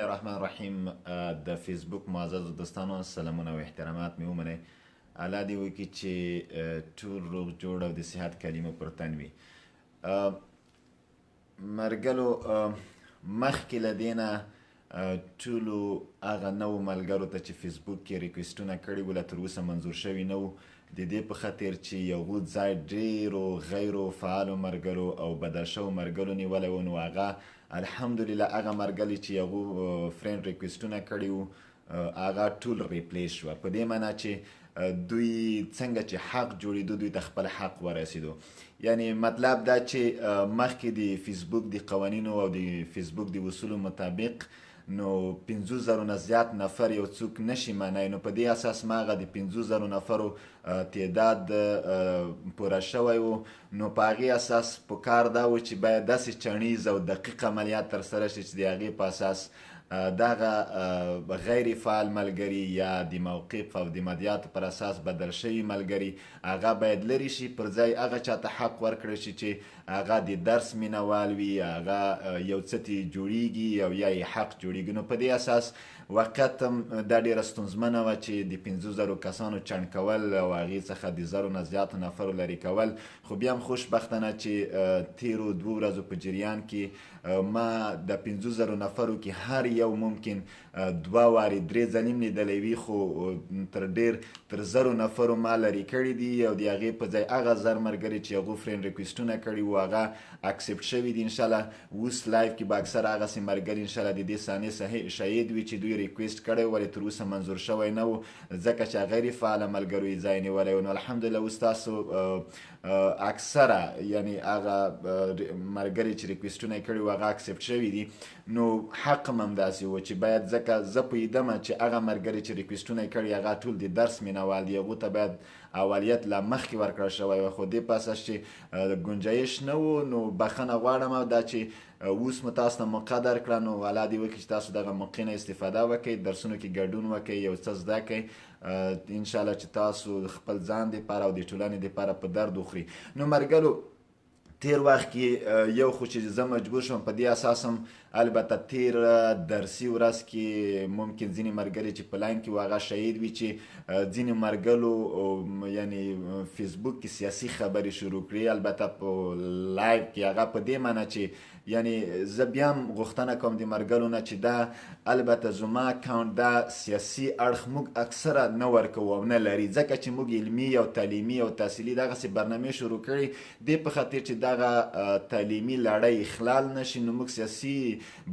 الرحمن الرحیم. د فیسبوک معزز دوستانو سلامونه او احترامات مې ومنئ. الله دې وکړي چې ټول روغ جوړ او د صحت کلمه پر تن وي. مرګلو مخکې له دې نه ټولو هغه نوو ملګرو ته چې فیسبوک کې ریکویسټونه کړي وو لا تر اوسه منظور شوي نه وو، د دې په خاطر چې یو ځای ډیرو غیرو فعالو مرګلو او بدل شوو مرګلو نیولی و، نو هغه الحمدلله هغه مرګلي چې هغو فرینډ ریکویسټونه کړي وو هغه ټول ریپلیس شوه، په دې معنا چې دوی څنګه چې حق جوړېدو دوی ته خپل حق ورسېدو. یعنی مطلب دا چې مخکې د فیسبوک د قوانینو او د فیسبوک د اصولو مطابق نو 50,000 نه زیات نفر یو څوک نشي منای، نو په دې اساس ما هغه د 50,000 نفرو تعداد پوره شوی و، نو په هغې اساس په کار دا و چې باید داسې چڼیز او دقیق عملیات ترسره شي چې د هغې په اساس دغه غیر فعال ملګري یا د موقف او د مادیاتو پر اساس بدل شوي ملګري هغه باید لرې شي، پر ځای هغه چاته حق ورکړی شي چې هغه د درس مینوال وي، هغه یو څه ترې جوړیږي او یا یې حق جوړیږي. نو په دې اساس وقت هم دا ډېره ستونزمنه وه چې د 50,000 کسانو چڼ کول او هغې څخه د 1,000 نه زیاتو نفرو لرې کول، خو بیا هم خوشبختانه چې تیرو 2 ورځو په جریان کې ما د 50,000 نفرو کې هر یو ممکن 2 وارې 3 ځلې هم لیدلی وي، خو تر 1,000 نفرو ما لرې کړي دي او د هغې په ځای هغه 1,000 ملګري چې هغو فرینډ ریکویسټونه کړي وو هغه اکسپټ شوي دي. انشاءالله اوس لایف کې به اکثر هغسې ملګري انشاءالله د دې صحنې شهید وي چې دوی ریکویسټ کړی و ولې تر اوسه منظور شوی نه و، ځکه چې غیر فعاله ملګرو یې ځای نیولی و. نو الحمدلله اوس تاسو اکثره یعنی هغه ملګري چې ریکویسټونه یې کړي و هغه اکسپټ شوي دي، نو حق هم همداسې و چې باید ځکه زه پوهېدمه چې هغه ملګري چې ریکویسټونه یې کړي هغه ټول د درس مینوال دي، هغو ته باید اولیت لا مخکې ورکړل شوی و، خو دې په اساس چې ګنجایش نه و. نو بخښنه غواړم دا چې اوس مو تاسو ته موقع درکړه، نو الله دې وکړي چې تاسو دغه موقع نه استفاده وکړئ، درسونو کې ګډون وکړئ، یو څه زده کړئ، انشاءالله چې تاسو خپل ځان دپاره او د ټولنې دپاره په درد وخوري. نو مرګلو تیر وخت کې یو خو چې زه مجبور شوم په دې اساس هم البته تیر درسي ورځ کې ممکن ځینې ملګري چې په لاین کې و هغه شهید وي چې ځینې مرګلو یعنی فیسبوک کې سیاسي خبرې شروع کړي، البته په لایو کې هغه په دې معنی چې یعنی زه بیا هم غوښتنه کوم د مرګلو نه چې دا البته زما اکاونټ دا سیاسي اړخ موږ اکثره نه ورکوو او نه لري، ځکه چې موږ علمي او تعلیمي او تحصیلي دغسې برنامې شروع کړي دې په خاطر چې دغه تعلیمي لړۍ اخلال نشي، نو موږ سیاسي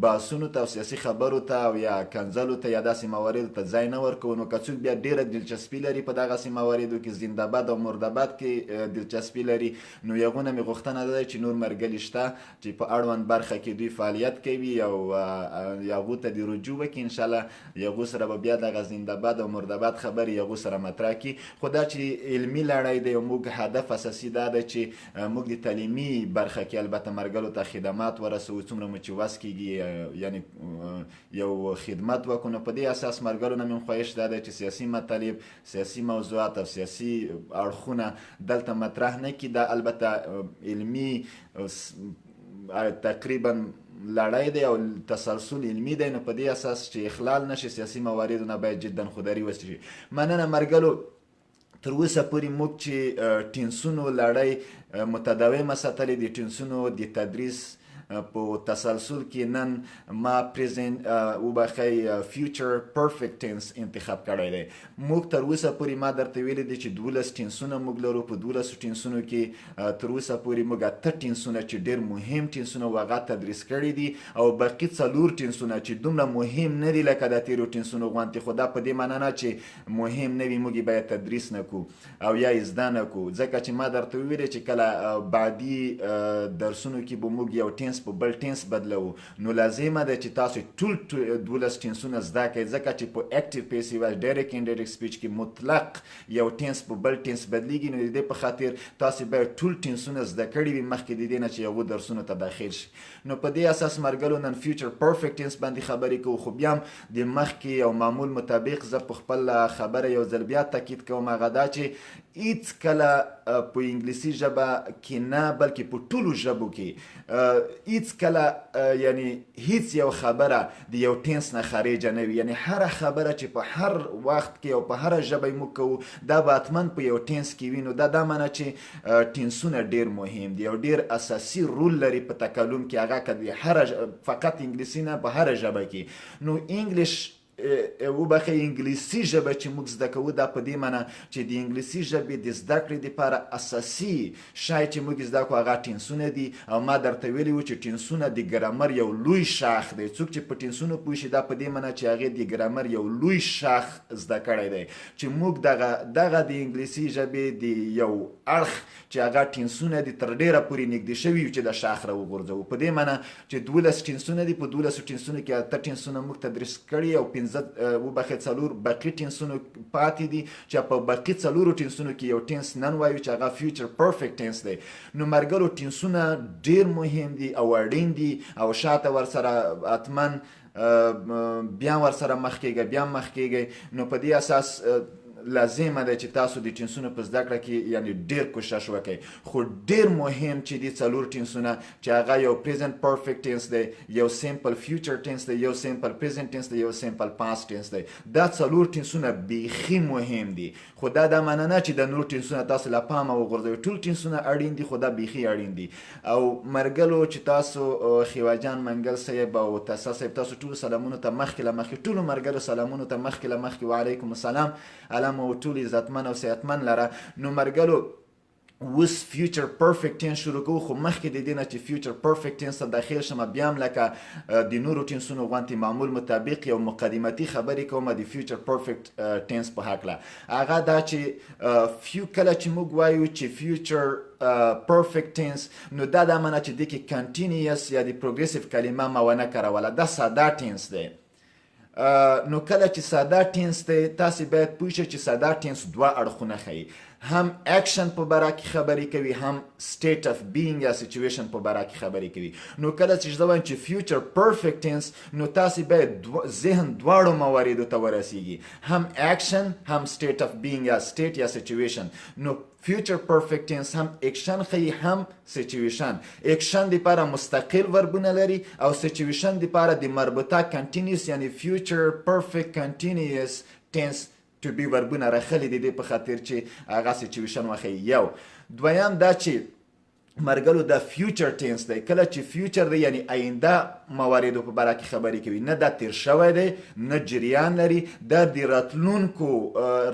بحثونو ته او سیاسي خبرو ته او یا کنځلو ته یا داسې مواردو ته ځای نه ورکوو. نو که څوک بیا ډېره دلچسپي لري په دغسې مواردو کې زنده‌باد او مرده‌باد کې دلچسپي لري، نو یغو نه مې غوښتنه ده چې نور ملګري شته چې په اړوند برخه کې دوی فعالیت کوي او یغو ته د رجوع وکړي، انشاءالله یغو سره به بیا دغه زنده‌باد او مرده‌باد خبرې یغو سره مطرح کړي. خو دا چې علمي لړۍ دی او موږ هدف اساسي دا ده چې موږ د تعلیمي برخه کې البته مرګلو ته خدمات ورسوو څومره مو چې وس کېږي، یعنی یو خدمت وکړو. نو په دې اساس مرګلو نه مې خواهش دا ده چې سیاسي مطالب، سیاسي موضوعات او سیاسي اړخونه دلته مطرح نه کړي. دا البته علمي تقریبا لړۍ دی او تسلسل علمي دی، نو په دې اساس چې اخلال نشي سیاسي مواردو نه باید جدا خودداري وشي. مننه مرګلو، تر اوسه پورې موږ چې ټینسونو لړۍ متداومه ساتلې، د ټینسونو د تدریس په تسلسل کې نن ما پریزنت وبخی فیوچر پرفیکټ ټینس انتخاب کړی دی. موږ تر اوسه پورې ما درته ویلي دي چې 12 ټینسونه موږ لرو، په 12 ټینسونو کې تر اوسه پورې موږ 8 ټینسونه چې ډېر مهم ټینسونه و هغه تدریس کړي دي او باقي 4 ټینسونه چې دومره مهم نه دي لکه د تیرو ټینسونو غوندې، خو دا په دې معنا نه چې مهم نه وي موږ یې باید تدریس نه کړو او یا یې زده نه کړو، ځکه چې ما درته ویلي چې کله بعدي درسونو کې به موږ یو ټینس په بل ټینس بدلو، نو لازمه ده چې تاسو ټول 12 ټینسونه زده کړئ، ځکه چې په اکټیو پیسیو ډایرکټ انډایرکټ سپیچ کې مطلق یو ټینس په بل ټینس بدلیږي، نو د دې په خاطر تاسو باید ټول ټینسونه زده کړي وي مخکې د دې نه چې یو درسونو ته داخل شي. نو په دې اساس مرګلو نن فیوچر پرفیکټ ټینس باندې خبرې کوو، خو بیا هم د مخکې او معمول مطابق زه په خپل خبره یو ځل بیا تاکید کوم، هغه دا چې هیڅ کله په انګلیسي ژبه کې نه بلکې په ټولو ژبو کې هیڅ کله یعنی هیڅ یو خبره د یو ټینس نه خارجه نه وي. یعنی هره خبره چې په هر وخت کې او په هره ژبه یې موږ کوو دا به حتما په یو ټینس کې وي. نو دا معنی چې ټینسونه ډیر مهم دي او ډیر اساسي رول لري په تکلم کې. هغه که هره فقط انګلیسي نه په هره ژبه کې. نو انګلیش وبخښئ انګلیسي ژبه چې موږ زده کوو دا په دې معنی چې د انګلیسي ژبې د زده کړې دپاره اساسي شی چې موږ زده کړو هغه ټینسونه دي. او ما درته ویلي وو چې ټینسونه د ګرامر یو لوی شاخ دی. څوک چې په ټینسونو پوه شي دا په دې معنی چې هغې د ګرامر یو لوی شاخ زده کړی دی چې موږ دغه د انګلیسي ژبې د یو اړخ چې هغه ټینسونه دي تر ډېره پورې نږدې شوي چې د شاخ راوغورځوو. په دې معنی چې 12 ټینسونه دي، په 12 ټینسونو کې 8 ټینسونه موږ تدریس کړي او 15 وبخښئ 4 باقي ټینسونو پاتې دي چې په باقي 4 ټینسونو کې یو ټینس نن وایو چې هغه فیوچر پرفیکټ ټینس دی. نو مرګرو ټینسونه ډیر مهم دي او اړین دي او شاته ورسره حتما بیا ورسره مخ کېږئ بیا مخ کېږئ. نو په دې اساس لازمه ده چې تاسو د ټینسونو په زده کړه کې یعنی ډیر کوشش وکړئ. خو ډیر مهم چې دي 4 ټینسونه چې هغه یو پریزنت پرفیکټ ټینس دی، یو سیمپل فیوچر ټینس دی، یو سیمپل پریزنت ټینس دی، یو سیمپل پاست ټینس دی. دا 4 ټینسونه بیخي مهم دي. خو دا معنی نه چې د نور ټینسونه تاسو له پامه وغورځوئ. ټول ټینسونه اړین دي خو دا بیخي اړین دي. او مرګلو چې تاسو خیواجان منګل صاحب او تاسو صاحب تاسو ټول سلامونو ته مخکې له مخکې ټولو مرګلو سلامونو ته مخکې له مخکې وعلیکم السلام علم او ټول عزتمن او صحتمن لره. نو مرګلو اوس فیوچر پرفیکټ ټینس شروع کوو. خو مخکې د دې نه چې فیوچر پرفیکټ ټینس ته داخل شم بیا هم لکه د نورو ټینسونو غوندې معمول مطابق یو مقدمتي خبرې کوم د فیوچر پرفیکټ ټینس په هکله. هغه دا چې کله چې موږ وایو چې فیوچر پرفیکټ ټینس نو دا معنی چې دې کې کنټینیوس یا د پروګریسیو کلمه ما ونه کاروله. دا ساده ټینس دی. نو کله چې ساده ټینس دی تاسې باید پوه شئ چې ساده ټینس 2 اړخونه ښیي. هم اکشن په باره کې خبرې کوي، هم سټیټ اف بینګ یا سچویشن په باره کې خبرې کوي. نو کله چې زه وایم چې فیوچر پرفیکټ ټینس نو تاسې باید ذهن دواړو مواردو ته ورسیږي، هم اکشن هم سټیټ اف بینګ یا سټیټ یا سچویشن. نو فیوچر پرفیکټ ټینس هم اکشن ښیي هم سچویشن. اکشن دپاره مستقل وربونه لري او سچویشن دپاره د مربوطه کنټینیوس یعنی فیوچر پرفیکټ کنټینیوس ټینس to be وربونه راخلي د دې په خاطر چې هغه سچویشن وښیي. یو دویم دا چې مرګلو دا فیوچر ټینس دی. کله چې فیوچر دی یعنی آینده مواردو په باره کې خبرې کوي، نه دا تیر شوی دی نه جریان لري، دا د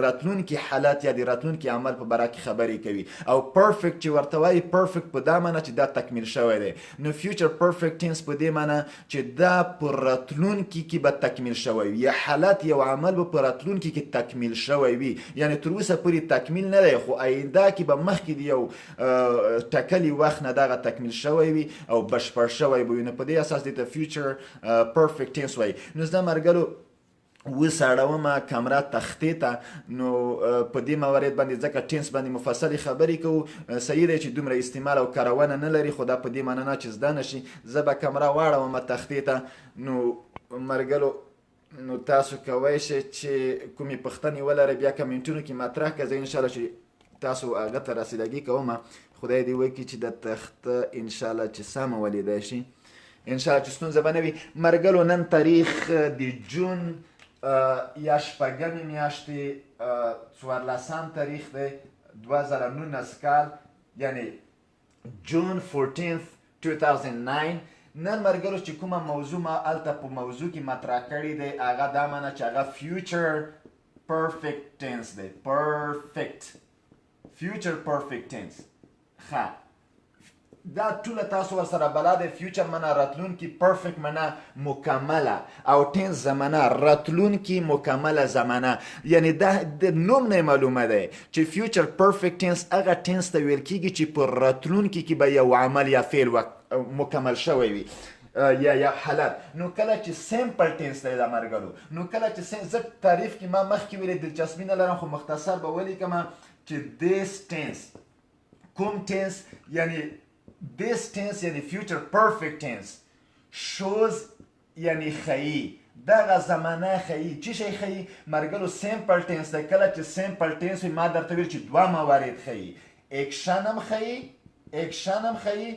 راتلونکي حالت یا د راتلونکي عمل په باره کې خبرې کوي. او پرفیکټ چې ورته وایي پرفیکټ په دا معنی چې دا تکمیل شوی دی. نو فیوچر پرفیکټ ټینس په دې معنی چې دا په راتلونکي کې به تکمیل شوی وي یا حالت یو عمل به په راتلونکي کې تکمیل شوی وي. یعنی تر اوسه پورې تکمیل نه دی خو آینده کې به مخکې د یو ټاکلي وخت نه دغه تکمیل شوی وي او بشپړ شوی به وي. نو په دې اساس دې ته فیوچر پرفیکټ ټینس وایي. نو زه مرګلو وساړومه کامره تختې ته. نو په دې موارد باندې ځکه ټینس باندې مفصلې خبرې کوو صحیح دی چې دومره استعمال او کارونه نه لري، خو دا په دې معنی نه چې زده نشي. زه به کامره واړومه تختې ته. نو مرګلو نو تاسو کوی شئ چې کومې پوښتنې ولرئ بیا کمنټونو کې مطرح کړئ. زه انشاءالله چې تاسو هغه ته رسیدګي کوم. خدای دې وکړي چې د تخته انشاءالله چې سمه ولیدای شي، انشاءالله چې ستونزه به نه وي. مرګلو نن تاریخ د جون یا شپږمې میاشتې 14 تاریخ دی 2019 کال یعنی جون 14 2009. نن مرګلو چې کومه موضوع ما هلته په موضوع کې مطرح کړې دی هغه دا معنی چې هغه فیوچر پرفیکټ ټینس دی. فیوچر پرفیکټ ټینس دا ټوله تاسو ورسره بلد. فیوچر معنا راتلونکي، پرفیکټ معنا مکمله او ټینس زمانه راتلونکي مکمله زمانه. یعنی دا د نوم نه معلومه ده چې فیوچر پرفیکټ ټینس هغه ټینس ته ویل کیږي چې په راتلونکي کې به یو عمل یا فعل مکمل شوی وي یا حالت. نو کله چې سیمپل ټینس دی دا مرګلو، نو کله چې زه تعریف کې ما مخکې ویلې دلچسپي نه لرم خو مختصر به ولیکم چې دیس ټینس کوم ټینس یعنی this tense یعنی future perfect tense shows یعنی ښیي دغه زمانه ښیي. څه شی ښیي مرګلو؟ سیمپل ټینس دی. کله چې سیمپل ټینس وي ما درته ویل چې دوه موارد ښیي، اکشن هم ښیي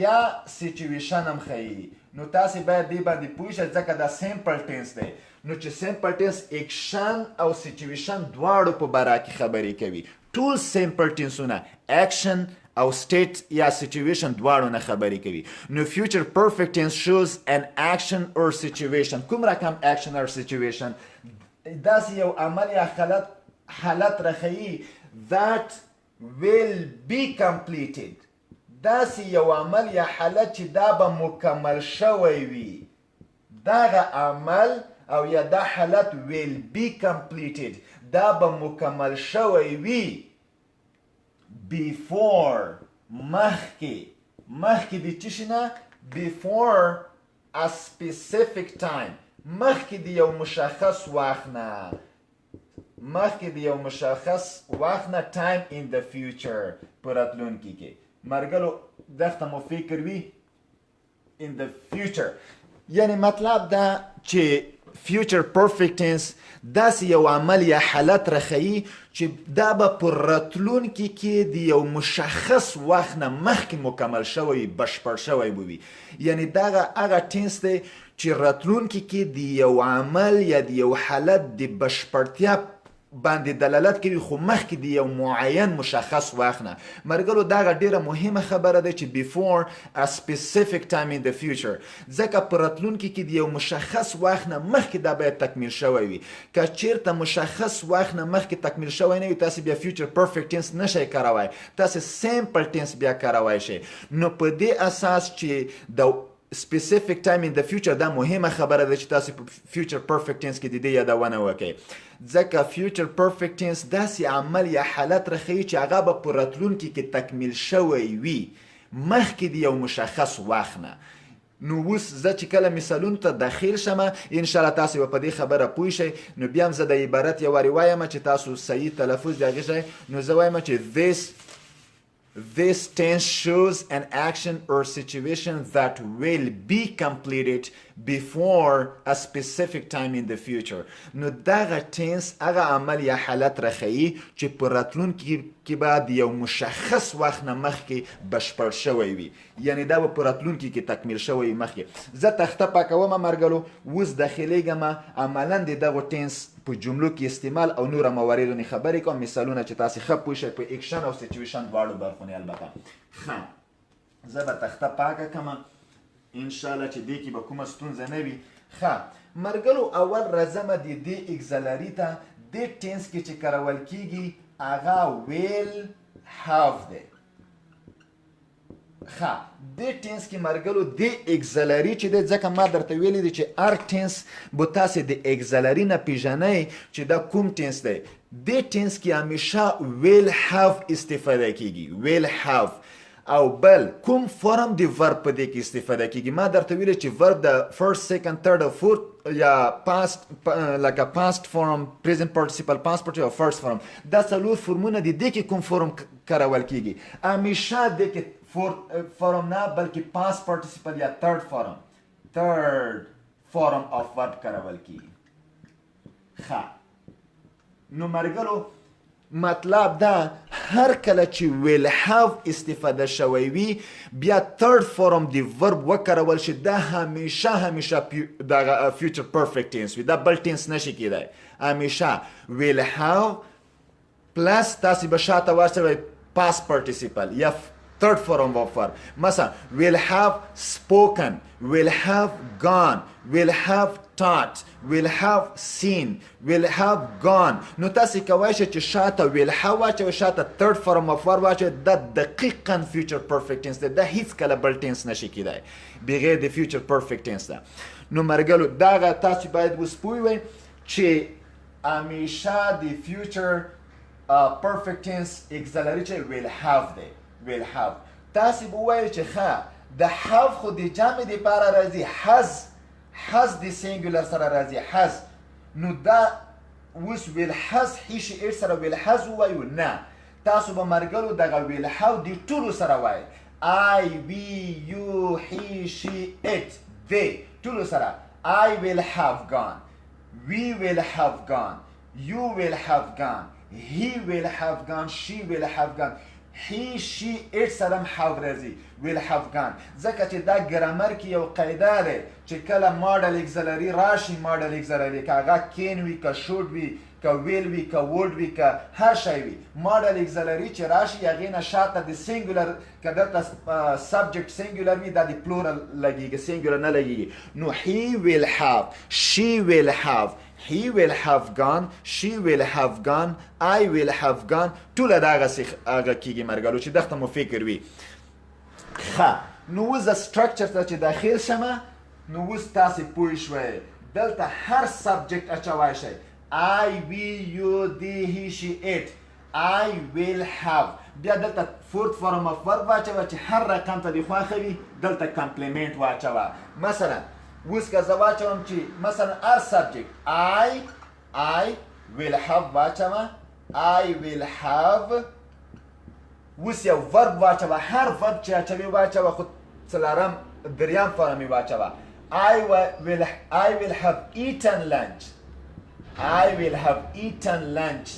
یا سیچویشن هم ښیي. نو تاسې باید دې باندې پوه شئ ځکه دا سیمپل ټینس دی. نو چې سیمپل ټینس اکشن او سیچویشن دواړو په باره کې خبرې کوي. ټول سیمپل ټینسونه اکشن او state یا situation دواړو نه خبرې کوي. نو future perfect tense shows an action or situation. کوم رقم action or situation؟ داسې یو عمل یا حالت راښیي that will be completed. داسې یو عمل یا حالت چې دا به مکمل شوی وي. دغه عمل او یا دا حالت will be completed. دا به مکمل شوی وي before مخکې د څه شي نه؟ before a specific time. مخکې د یو مشخص وخت نه time in the future په راتلونکي کې. مرګلو دغه مو فکر وي in the future. یعنی مطلب دا چې future perfect tense داسې یو عمل یا حالت راښیي چې دا به په راتلونکي کې د یو مشخص وخت نه مخکې مکمل شوی بشپړ شوی به وي. یعنی دغه هغه ټینس دی چې راتلونکي کې د یو عمل یا د یو حالت د بشپړتیا باندې دلالت کوي خو مخکې د یو معین مشخص وخت نه. مرګلو دغه ډیره مهمه خبره ده چې before a specific time in the future. ځکه په راتلونکي کې د یو مشخص وخت نه مخکې دا باید تکمیل شوی وي. که چیرته مشخص وخت نه مخکې تکمیل شوی نه وي تاسې بیا future perfect tense نشئ کاروای، تاسې simple tense بیا کاروای شئ. نو په دې اساس چې د specific time in the future دا مهمه خبره ده چې تاسو په future perfect tense کې د دې یادونه وکړئ. ځکه future perfect tense داسې عمل یا حالت راښیي چې هغه به په راتلونکي کې تکمیل شوی وي مخکې د یو مشخص وخت نه. نو اوس زه چې کله مثالونو ته داخل شمه انشاءالله تاسو به په دې خبره پوه شئ. نو بیا هم زه د عبارت یو وارې وایم چې تاسو صحیح تلفظ د هغې شئ. نو زه وایم چې This tense shows an action or situation that will be completed before a specific time in the future. نو دغه tense هغه عمل یا حالت راښیي چې په راتلونکي کې به د یو مشخص وخت نه مخکې بشپړ شوی وي. یعنی دا به په راتلونکي کې تکمیل شوی مخکې. زه تخته پاکومه مرګلو اوس داخلیږمه عملا د دغو tense په جملو کې استعمال او نور مواردو نه خبرې کوم. مثالونه چې تاسو ښه پوه شئ په اکشن او سیچویشن دواړو برخو نه. البته ښه زه به تخته پاکه کړم انشاءالله چې دې کې به کومه ستونزه نه وي. ښه مرګلو اول راځم د دې اګزلري ته. دې ټینس کې چې کارول کیږي هغه will have دی. ښه دې ټینس کې مرګلو دې اګزلري چې دی ځکه ما درته ویلي دی چې هر ټینس به تاسې د اګزلري نه پیژنئ چې دا کوم ټینس دی. دې ټینس کې همیشه will have استفاده کیږي. will have او بل کوم فرم د ورب په دې کې استفاده کیږي. ما درته ویلي چې ورب د first, second, third او fourth یا past لکه past form, present participle, past participle او first form دا څلور فرمونه دي. دې کې کوم فرم کارول کیږي؟ همیشه دې کې فرم نه بلکې past participle یا third form of verb کارول کیږي. ښه نو مرګلو مطلب دا هر کله چې will have استفاده شوی وي بیا third form د verb وکارول شي دا همیشه دغه future perfect tense وي. دا بل tense نشي کېدای. همیشه will have plus تاسې به شاته واچوئ past participle یا third form of verb. مثلا will have spoken, will have gone, will have taught, will have seen, will have gone. نو تاسې کولی شئ چې شاته will have واچوئ شاته third form of verb واچوئ. دا دقیقا future perfect tense دی. دا هیڅ کله بل tense نشي کېدای بغیر د future perfect tense ده. نو مرګلو دغه تاسو باید اوس پوه وئ چې همیشه د future perfect tense auxiliary چې will have دی. will have تاسې به ووایئ چې ښه د have خو د جمع دپاره راځي. has د سینګولر سره راځي. has نو دا اوس will has he she it سره will has ووایو نه. تاسو به مرګلو دغه will have د ټولو سره وایئ. I, we, you, he, she, it, they ټولو سره I will have gone, we will have gone, you will have gone, he will have gone, she will have gone, he, she, it سره have راځي will have gone. ځکه چې دا ګرامر کې یو قاعده ده چې کله ماډل اکزلري راشي ماډل اکزلري که هغه کین وي که شوډ وي که ویل وي که ووډ وي که هر شی وي ماډل اکزلري چې راشي هغې نه شاته د سینګولر که دلته سبجیکټ سینګولر وي دا د پلورل لګېږي سینګولر نه لګېږي نو he will have, she will have, he will have gone, she will have gone, I will have gone ټوله دغسې هغه کېږي مرګلو چې دغته مو فکر وي ښه نو اوس د سټرکچر ته چې داخل شمه نو اوس تاسې پوه شوئ دلته هر سبجیکټ اچوی شئ I, we, you, they, he, she, it I will have بیا دلته فورت فارم اف ورب واچوه چې هر رقم ته دې خوښه وي دلته کمپلیمنټ واچوه مثلا اوس که زه واچوم چې مثلا هر سبجیکټ I will have واچوه I will have اوس یو ورب واچوه هر ورب چې اچوي واچوه خو څلورم دریم فارم یې واچوه I will have eaten lunch I will have eaten lunch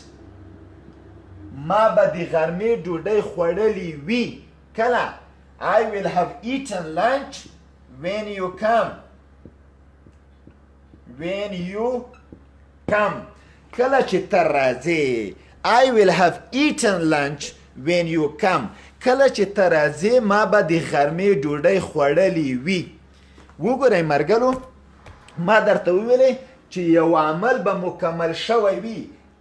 ما به د غرمې ډوډۍ خوړلې وي کله I will have eaten lunch when you come کله چې ته راځې I will have eaten lunch when you come کله چې ته راځې ما به د غرمې ډوډۍ خوړلې وي وګورئ مرګلو ما درته وویلې چې یو عمل به مکمل شوی وي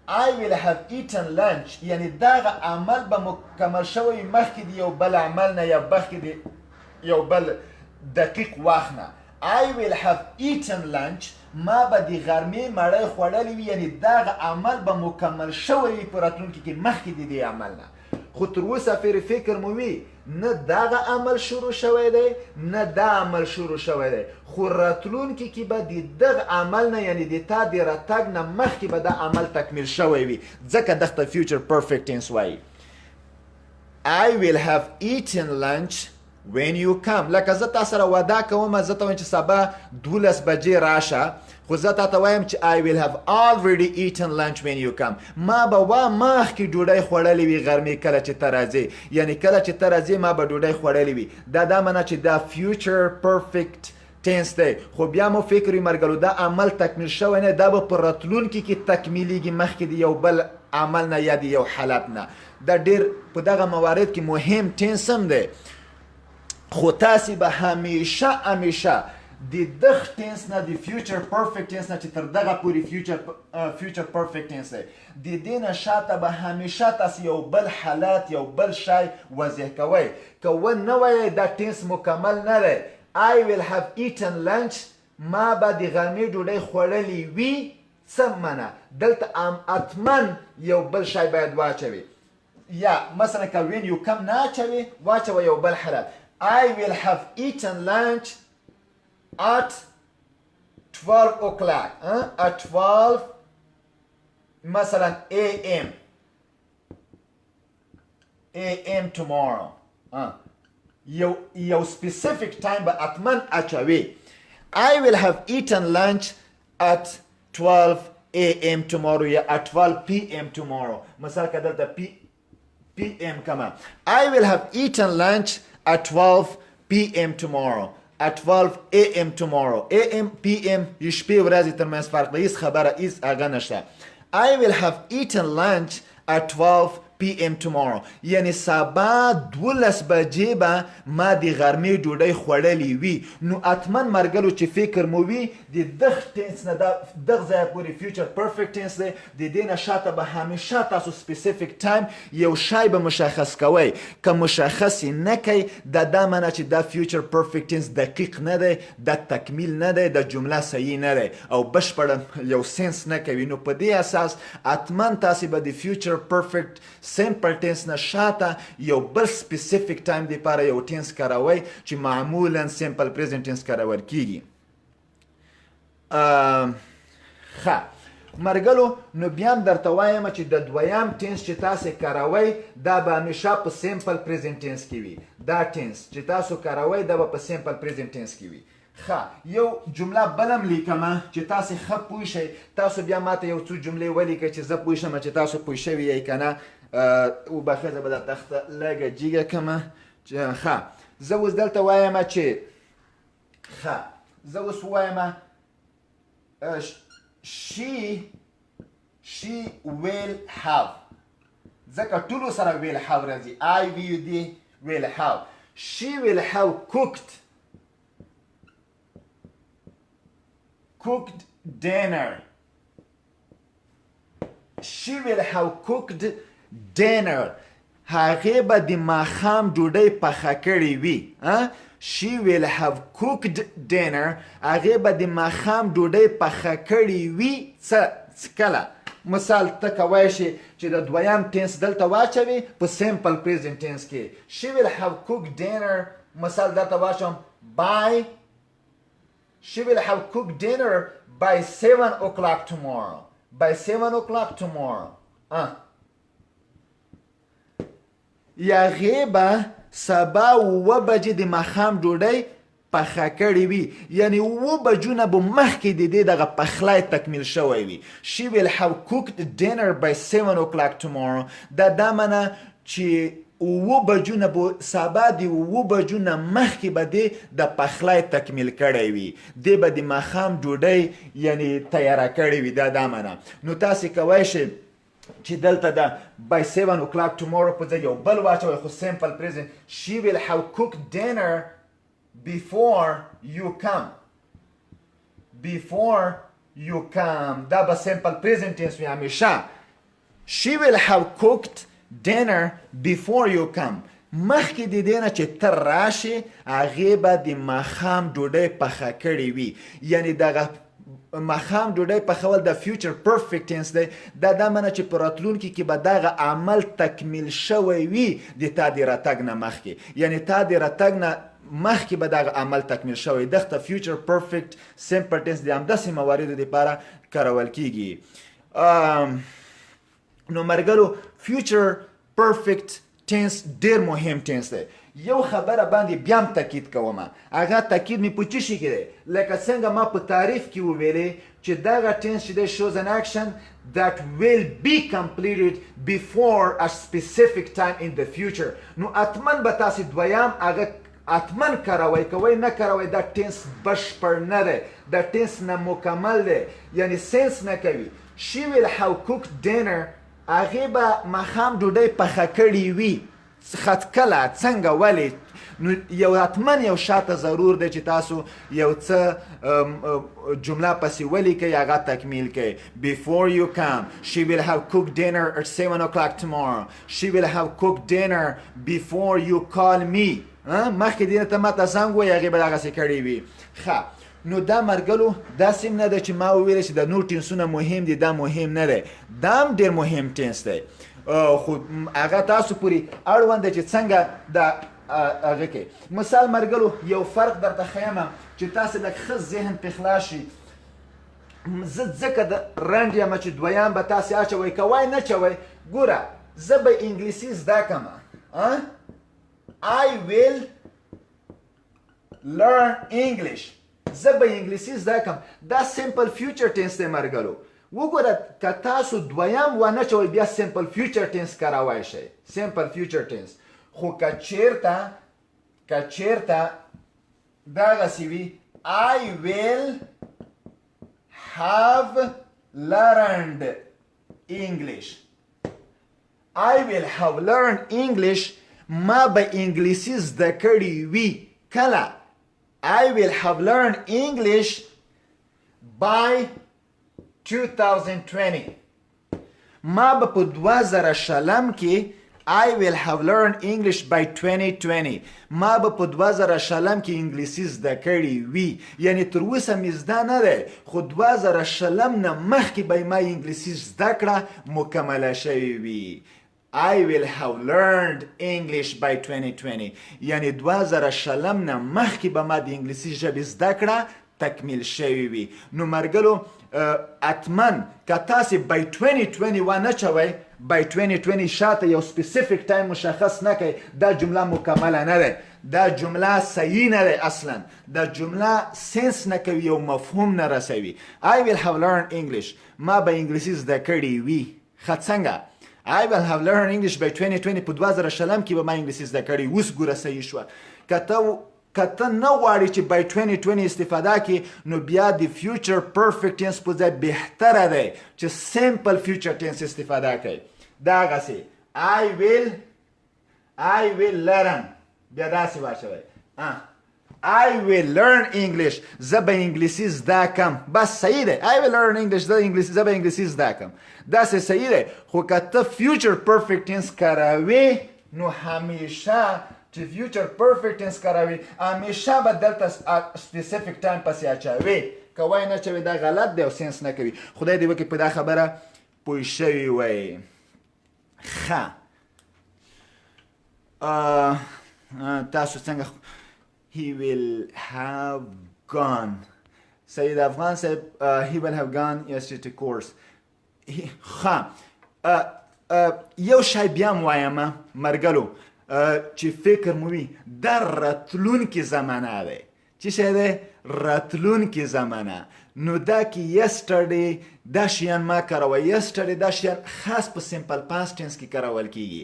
I will have eaten lunch یعنی دغه عمل به مکمل شوی مخکې د یو بل عمل نه یا مخکې د یو بل دقیق وخت نه I will have eaten lunch ما به د غرمې مړۍ خوړلې وي یعنی دغه عمل به مکمل شوی وي په راتلونکي کې مخکې د دې عمل نه خو تر اوسه پورې فکر مو وي نه دغه عمل شروع شوی دی نه دا عمل شروع شوی دی خو راتلونکي کې به د دغه عمل نه یعنی د تا د راتګ نه مخکې به دا عمل تکمیل شوی وي ځکه دغه فیوچر پرفیکټ ټینس وایي I will have eaten lunch when you come لکه زه تا سره وعده کوم زه ته وایم چې سبا 12 بجې راشه خو زه تا ته وایم چې I will have already eaten lunch when you come ما به مخکې ډوډۍ خوړلې وي غرمې کله چې ته راځې یعنی کله چې ته راځې ما به ډوډۍ خوړلې وي دا منه چې دا فیوچر پرفیکټ ټینس دی خو بیا مو فکر وي مرګلو دا عمل تکمیل شوی نه دا به په راتلونکي کې تکمیلیږي مخکې د یو بل عمل نه یا د یو حالت نه دا ډېر په دغه موارد کې مهم ټینس هم دی خو تاسې به همیشه د دغه ټینس نه د فیوچر پرفیکټ ټینس نه چې تر دغه پورې فیوچر پرفیکټ ټینس دی د دې نه شاته به همیشه تاسې یو بل حالت یو بل شی وضع کوئ که ونه وایئ دا ټینس مکمل نه دی I will have eaten lunch ما به د غرمې ډوډۍ خوړلې وي څه منه دلته حتما یو بل شی باید واچوي یا مثلا که when you come نه اچوي واچوه یو بل حالت I will have eaten lunch at 12 o'clock at 12 مثلا AM tomorrow یو specific time به حتما اچوي I will have eaten lunch at 12 AM tomorrow یا at 12 PM tomorrow مثلا که دلته PM کما I will have eaten lunch at 12 PM tomorrow at 12 AM tomorrow AM PM یو شپې ورځې تر منځ فرق دی هیڅ خبره هیڅ هغه نشته I will have eaten lunch at 12 PM tomorrow یعنی سبا 12 بجې به ما د غرمې ډوډۍ خوړلې وي نو حتما مرګلو چې فکر مو وي د دغه ټینس نه دغه ځایه پورې فیوچر پرفیکټ ټینس دی د دې نه شاته به همیشه تاسو سپیسیفیک ټایم یو شی به مشخص کوئ که مشخص یې نه کوئ دا معنی چې دا فیوچر پرفیکټ ټینس دقیق نه دی دا تکمیل نه دی د جمله صحیح نه دی او بشپړه یو سنس نه کوي نو په دې اساس حتما تاسې به د فیوچر پرفیکټ سمپل ټینس نه شاته یو بل سپیسیفیک ټایم دپاره یو ټینس کاروئ چې معمولا سمپل پریزنټ ټینس کارول کیږي ښه مرګلو نو بیا هم درته وایم چې د دویم ټینس چې تاسې کاروئ دا به همیشه په سمپل پریزنټ ټینس کې وي دا ټینس چې تاسو کاروئ دا به په سمپل پریزنټ ټینس کې وي یو جمله بلم لیکمه چې تاسې ښه پوه شئ. تاسو بیا ماته یو څو جملې ولیکئ چې زه پوه شم چې تاسو پوه شوي یئ که نه. وبخښه زه به دا تخته لږه جیګه کړمه. زه اوس دلته وایم چې زه اوس ووایم she will have. ځکه ټولو سره will have راځي. I will دی will have. She will have cooked dinner. She will have cooked dinner. هغې به د ماښام ډوډۍ پخه کړې وي. She will have cooked dinner. هغې به د ماښام ډوډۍ پخه کړې وي. کله مثال ته کولی شي چې د دویم ټینس دلته واچوي په سیمپل پریزنټ ټینس کې. She will have cooked dinner. مثال دلته واچوم by. She will have cooked dinner by 7 o'clock tomorrow. By 7 o'clock tomorrow. یا هغې به سبا 7 بجې د ماښام ډوډۍ پخه کړې وي. یعنې 7 بجو نه به مخکې د دې دغه پخلی تکمیل شوی وي. She will have cooked dinner by 7 o'clock tomorrow. دا منه چې 7 بجو نه به سبا د 7 بجو نه مخکې به دې د پخلی تکمیل کړی وي. دې به د ماښام ډوډۍ یعنې تیاره کړې وي. دا منه. نو تاسې کولی شئ چې دلته ده by 7 o'clock tomorrow په ځای یو بل واچوئ خو simple present. She will have cooked dinner before you come. Before you come. دا به simple present tense وي همیشه. She will have cooked dinner before you come. مخکې د دې نه چې ته راشې هغې به د ماښام ډوډۍ پخه کړې وي. یعنې دغه ماښام ډوډۍ پخول د فیوچر پرفیکټ ټینس دی. دا منه چې په راتلونکي کې به دغه عمل تکمیل شوی وي د تا د راتګ نه مخکې. یعنې تا د راتګ نه مخکې به دغه عمل تکمیل شوی. دغه فیوچر پرفیکټ سمپل ټینس د همداسې مواردو دپاره کارول کیږي. نو مرګرو فیوچر پرفیکټ ټینس ډېر مهم ټینس دی. یو خبره باندې بیا هم تاکید کوم. هغه تاکید مې په څه شي کې دی؟ لکه څنګه ما په تعریف کې وویلې چې دغه ټینس چې دی shows an action that will be completed before a specific time in the future. نو حتما به تاسې دویم هغه حتما کاروئ. کوئ نه کاروئ دا ټینس بشپړ نه دی. دا ټینس نامکمل دی. یعنې سنس نه کوي. She will have cooked dinner. هغې به ماښام ډوډۍ پخه کړې وي. کله څنګه ولې؟ نو یو حتما یو شاته ضرور دی چې تاسو یو څه جمله پسې ولیکئ هغه تکمیل کړئ. Before you come. She will have cooked dinner at 7 o'clock tomorrow. She will have cooked dinner before you call me. مخکې دې نه ته ماته زنګ ووایي هغې به دغسې کړې وي. نو دا مرګلو داسې هم نه ده چې ما وویله چې د نور ټینسونه مهم دي. دا مهم نه دی. دا هم ډېر مهم ټینس دی. خو هغه تاسو پورې اړوند دی چې څنګه دا هغه کې. مثال مرګلو یو فرق درته ښیم چې تاسې لږ ښه ذهن پې خلاص شي. زه ځکه د رنډ یم چې دویم به تاسې اچوئ کوئ نه چوئ. ګوره زه به انګلیسي زده کړم. I will learn English. زه به انګلیسي زده کړم. دا سمپل فیوچر ټینس دی مرګلو. وګوره که تاسو دویم ونه چوئ بیا سمپل فیوچر ټینس کارولی شئ. سمپل فیوچر ټینس. خو که چیرته دغسې وي I will have learned English. I will have learned English. ما به انګلیسي زده کړې وي. کله؟ I will have learned English by 2020. ما به په 2020 کې I will have learned English by 2020. ما به په 2020 کې انګلیسي زده کړې وي. یعنې تر اوسه مې زده نه دی خو 2020 نه مخکې به ما انګلیسي زده کړه مکمله شوې وي. I will have learned English by 2020. یعنې 2020 نه مخکې به ما د انګلیسي ژبې زده کړه تکمیل شوې وي. نو مرګلو حتما که تاسې by 2020 ونه چوئ by 2020 شاته یو سپیسیفیک ټایم مشخص نه کوي دا جمله مکمله نه ده. دا جمله صحیح نه ده اصلا دا جمله سنس نه کوي او مفهوم نه رسوي I will have learned English ما به انګلیسي زده کړې وي ښه څنګه I will have learned English by 2020 په 2020 کې به ما انګلیسي زده کړې اوس ګوره صحیح شوه که ته نه غواړې چې by 2020 استفاده کې نو بیا د future perfect tense په ځای بهتره دی چې simple future tense استفاده کوي دا هغسې I will learn بیا داسې واچوئ I will learn English زه به انګلیسي زده کم بس صحیح دی I will learn English زه به انګلیسي زده کم داسې صحیح دی خو که ته future perfect tense کاروې نو همیشه چې future perfect tense کاروي همیشه به دلته specific time پسې اچوي که وای نه اچوي دا غلط دی او سنس نه کوي خدای دې وکړي په دا خبره پوه شوي وای ښه تاسو څنګه he will have gone سید افغان صاحب he will have gone yesterday to course ښه یو شی بیا م وایمه مرګلو چې فکر مو وي دا راتلونکې زمانه دی چې شی دی راتلونکې زمانه نو دا کې yesterday دا شیان ما کاروه yesterday دا شیان خاص په simple past tense کې کارول کیږي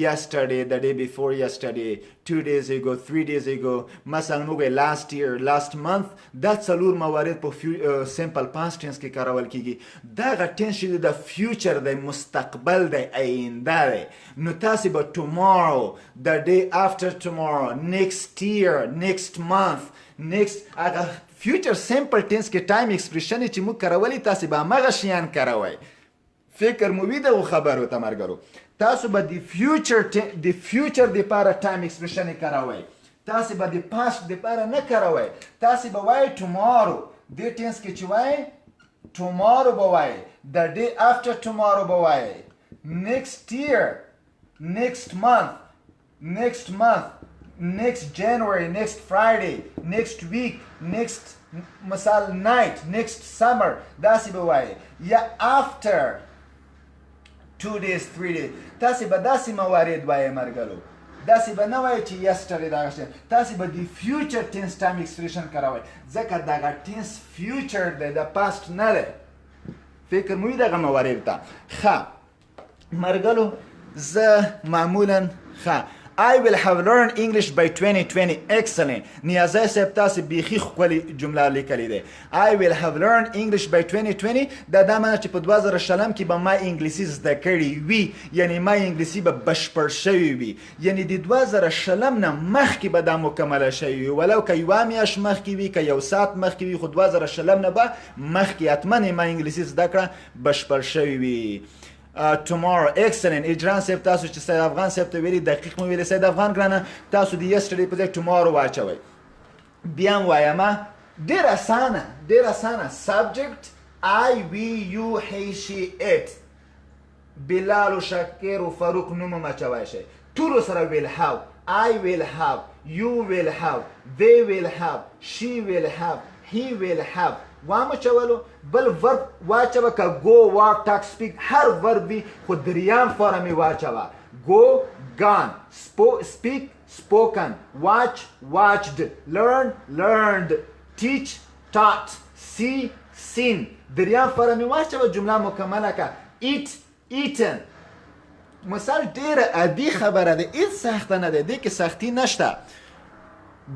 yesterday the day before yesterday 2 days ago 3 days ago مثلا موږ last year last month دا څلور موارد په simple past tense کې کارول کیږي دا غ tense چې د future د مستقبل د آینده دی نو تاسو به tomorrow the day after tomorrow next year next month next هغه future simple tense کې time expression چې موږ کارولي تاسو به هغه شیان کاروئ فکر مو وي د خبرو ته مرګرو تاسو به د future دپاره time expression کاروئ تاسو به د past دپاره نه کاروئ تاسو به وایئ tomorrow دې tense کې چې وایئ tomorrow به وایئ the day after tomorrow به وایئ next year next month next January next Friday next week next مثال night next summer داسې به وایئ یا after 2 days 3 days تاسې به داسې موارد وایئ مرګلو داسې به نه وایئ چې yesterday دغه شی تاسې به د future tense time expression کاروئ ځکه دغه tense future دی د past نه دی فکر مو وي دغه موارد ته ښه مرګلو زه معمولا ښه I will have learned English by 2020 excellent نیازی صاحب تاسو بیخي ښکلې جمله لیکلې ده I will have learned English by 2020 دا معنی چې په 2020 کې به ما انګلیسي زده کړې وي یعنی ما انګلیسي به بشپړ شوی وي یعنی د 2020 نه مخکې به دا مکمله شوی وي ولو که یوه میاشت مخکې وي که یو ساعت مخکې وي خو 2020 نه به مخکې حتما ما انګلیسي زده کړه بشپړ شوی وي tomorrow excellent اجران صاحب تاسو چې سید افغان صاحب ته ویلي دقیق مو ویلي سید افغان ګرانه تاسو د yesterday په ځای tomorrow واچوئ بیا م وایمه ډېر اسانه subject I we you he she it بلال و شکر و فاروق نوم م اچوئ شئ ټولو سره will have I will have you will have they will have she will have he will have وامه چولو بل ورب واچوه که go walk talk speak هر ورب وي خو دریام فارمې واچوه go gone speak spoken watch watched learn learned teach taught see seen دریام فارمې واچوه جمله مکمله که eat eaten مثال ډېره عادي خبره ده هېڅ سخته نه ده دې کې سختي نشته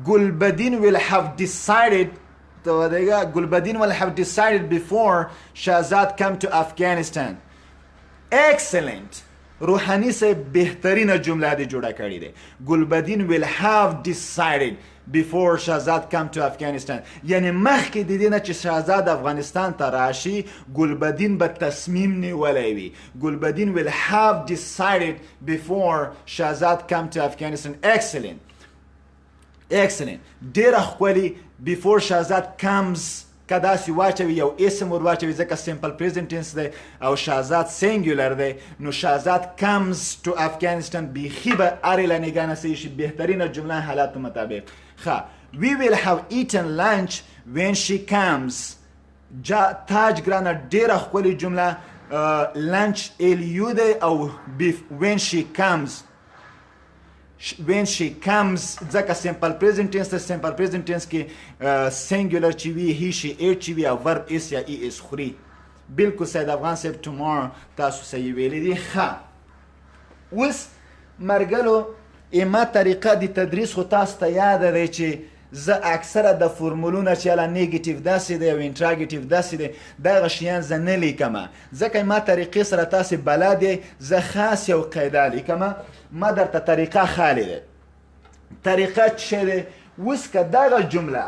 ګلبدین will have decided Gulbadin will have decided before Shahzad come to Afghanistan. Excellent. روحانی سے بہترین جملہ دی جوڑا کری دے Gulbadin will have decided before Shahzad come to Afghanistan. یعنی مخکې د دې نه چې شهزاد افغانستان ته راشي ګلبدین به تصمیم نیولی وي Gulbadin will have decided before Shahzad come to Afghanistan. Excellent. ډېره ښکلې before شهزاد comes که داسې واچوي یو اسم ور واچوي ځکه simple present tense دی او شهزاد singular دی نو شهزاد comes to Afghanistan بیخي به هرې له نګاه نه صحیح شي بهترینه جمله حالاتو مطابق ښه we will have eaten lunch when she comes تاج ګرانه ډېره ښکلې جمله lunch LU دی او when she comes when she comes ځکه simple present tense ته simple present tense کې singular چې وي he she it چې وي او verb is یا is خوري بالکل سید افغان صاحب tomorrow تاسو صحیح ویلي دي ښه اوس مرګلو ایما طریقه د تدریس خو تاسو ته یاده دی چې زه اکثره د فورمولونه چې هله نیګیټیو داسې دی او انټراګیټیو داسې دی دغه شیان زه نه لیکمه ځکه ما طریقې سره تاسې بلد یې زه خاص یو قاعده لیکمه ما درته طریقه خالی دی طریقه څه دی اوس که دغه جمله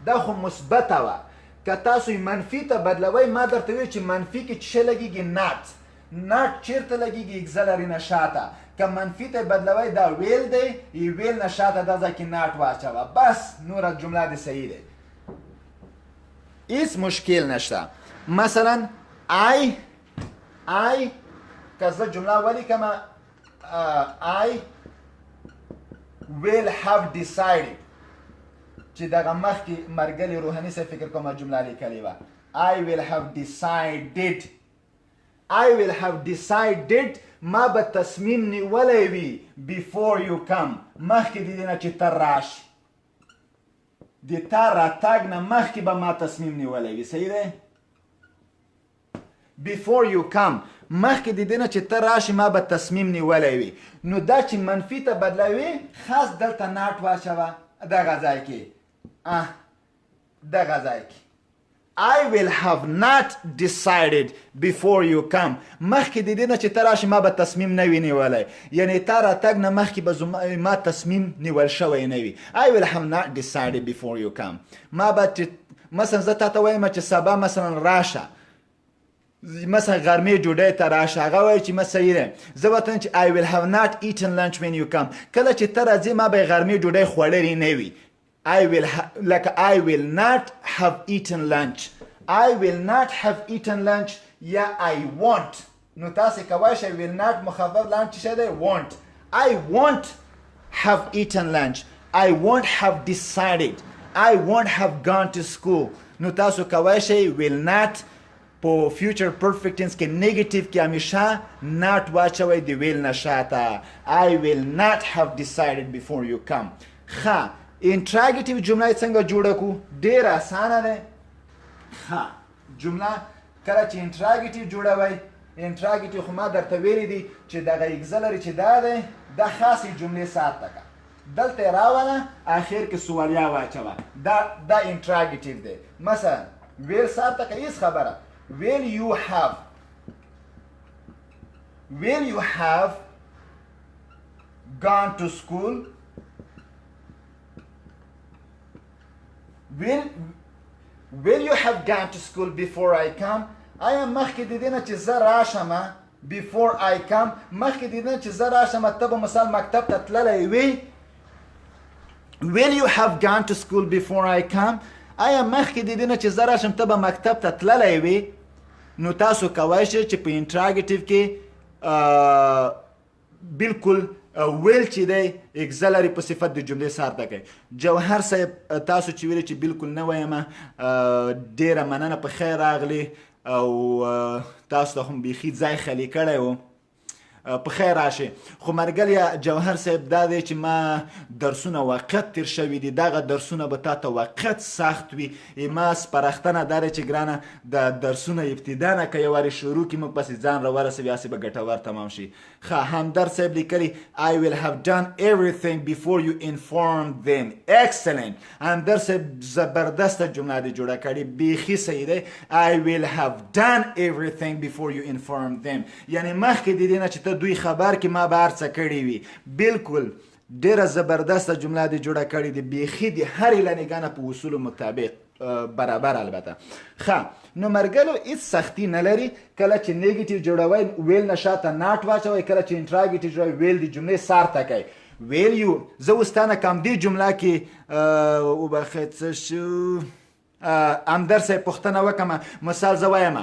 دا خو مثبته وه که تاسو منفي ته بدلوئ ما درته ویل چې منفي کې څه لګېږي ناټ چیرته لګېږي اګزلري نه شاته که منفي ته بدلوئ دا ویل دی ویل نه شاته دا ځای کې ناټ واچوه بس نوره جمله دې صحیح دی هیڅ مشکل نشته مثلا I که زه جمله ولیکمه I will have decided چې دغه مخکې مرګلي روحاني صاحب فکر کومه جمله لیکلې وه I will have decided ما به تصمیم نیولی وي before you come مخکې د دې نه چې ته راشي د تا راتګ نه مخکې به ما تصمیم نیولی وي صحیح دی before you come مخکې د دې نه چې ته راشي ما به تصمیم نیولی وي نو دا چې منفي ته بدلوي خاص دلته ناټ واچوه دغه ځای کې دغه ځای کې I will have not decided before you come مخکې د دې نه چې ته راشي ما به تصمیم نه وي نیولی یعنې تا راتګ نه مخکې به ما تصمیم نیول شوی نه وي I will have not decided before you come ما به چې مثلا زه تا ته وایم چې سبا مثلا راشه مثلا غرمې ډوډۍ ته راشه هغه وایي چې صحیح دی زه ورته چې I will have not eaten lunch when you come کله چې ته راځې ما به غرمې ډوډۍ خوړلې نه وي I will not have eaten lunch یا I won't نو تاسې کولی شئ will not مخفف لاندې څه دی won't I won't have eaten lunch I won't have decided I won't have gone to school نو تاسو کولی شئ will not په future perfect tense کې negative کې همیشه not واچوئ د will نه شاته I will not have decided before you come ښه انټراګیټیو جمله څنګه جوړه کړو ډېر اسانه دی ښه جمله کله چې انټراګیټیو جوړوئ انټراګیټیو خو ما درته ویلي دي چې دغه اګزلري چې دا دی دا خاصې جملې ساته که دلته یې راوله اخر کې سوالیا واچوه دا انټراګیټیو دی مثلا ویل ساته که هېڅ خبره will you have gone to school will you have gone to school before I come آیا مخکې د دې نه چې زه راشمه before I come مخکې د دې نه چې زه راشمه ته به مثال مکتب ته تللی وي will you have gone to school before I come آیا مخکې د دې نه چې زه راشم ته به مکتب ته تللی وي نو تاسو کولی شئ چې په انټراګیټیو کې بالکل ویل چې دی اګزلري په صفت د جملې سر ته کوي جوهر صاحب تاسو چې ویلې چې بالکل نه ویمه ډېره مننه په خیر راغلی او تاسو ته هم بیخي ځای خالي کړی و په خیر راشي خو مرګلیا جوهر صاحب دا دی چې ما درسونه وقت تیر شوي دي دغه درسونه به تا ته وقت سخت وي ما سپارښتنه دا دی چې ګرانه د درسونه ابتدا نه که یو وارې شروع کړي موږ پسې ځان راورسوي هسې به ګټور تمام شي ښه همدرد صاحب لیکلي I will have done everything before you inform them excellent همدرد صاحب زبردسته جمله دی جوړه کړې بیخي صحیح دی I will have done everything before you inform them یعنې مخکې د دې نه چې ته دوی خبر کې ما به هر څه کړي وي بالکل ډېره زبردسته جمله دې جوړه کړې دي بیخي د هرې لنګانه په اصولو مطابق برابر البته ښه نو مرګلو هېڅ سختي نه لري کله چې نیګیټیو جوړوئ ویل نه شاته ناټ واچوئ کله چې انټراګیټیو جوړوئ ویل د جملې سر ته کوئ ویل یو زه اوس تا نه کوم دې جمله کې وبخئ څه شو همدرد صاحب پوښتنه وکړمه مثال زه وایم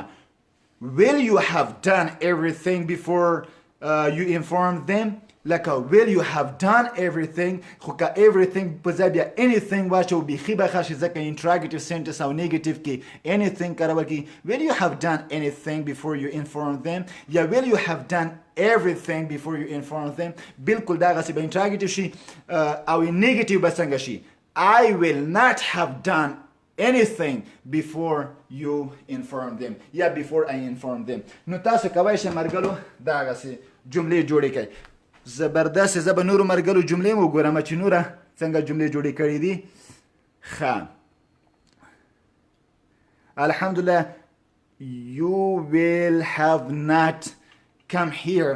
will you have done everything before you inform them لکه will you have done everything خو که everything په ځای بیا anything واچو بیخي به ښه شي ځکه interrogative sentence او negative کې anything کارول کېږي. will you have done anything before you inform them یا will you have done everything before you inform them. بالکل دغسې به interrogative شي او negative به څنګه شي I will not have done anything before you inform them یا before I inform them. نو تاسو کولی شئ مرګلو دغسې جملې جوړې کړئ. زبردست. زه به نورو مرګلو جملې وګورم چې نوره څنګه جملې جوړې کړې دي. ښه الحمدلله. you will have not come here.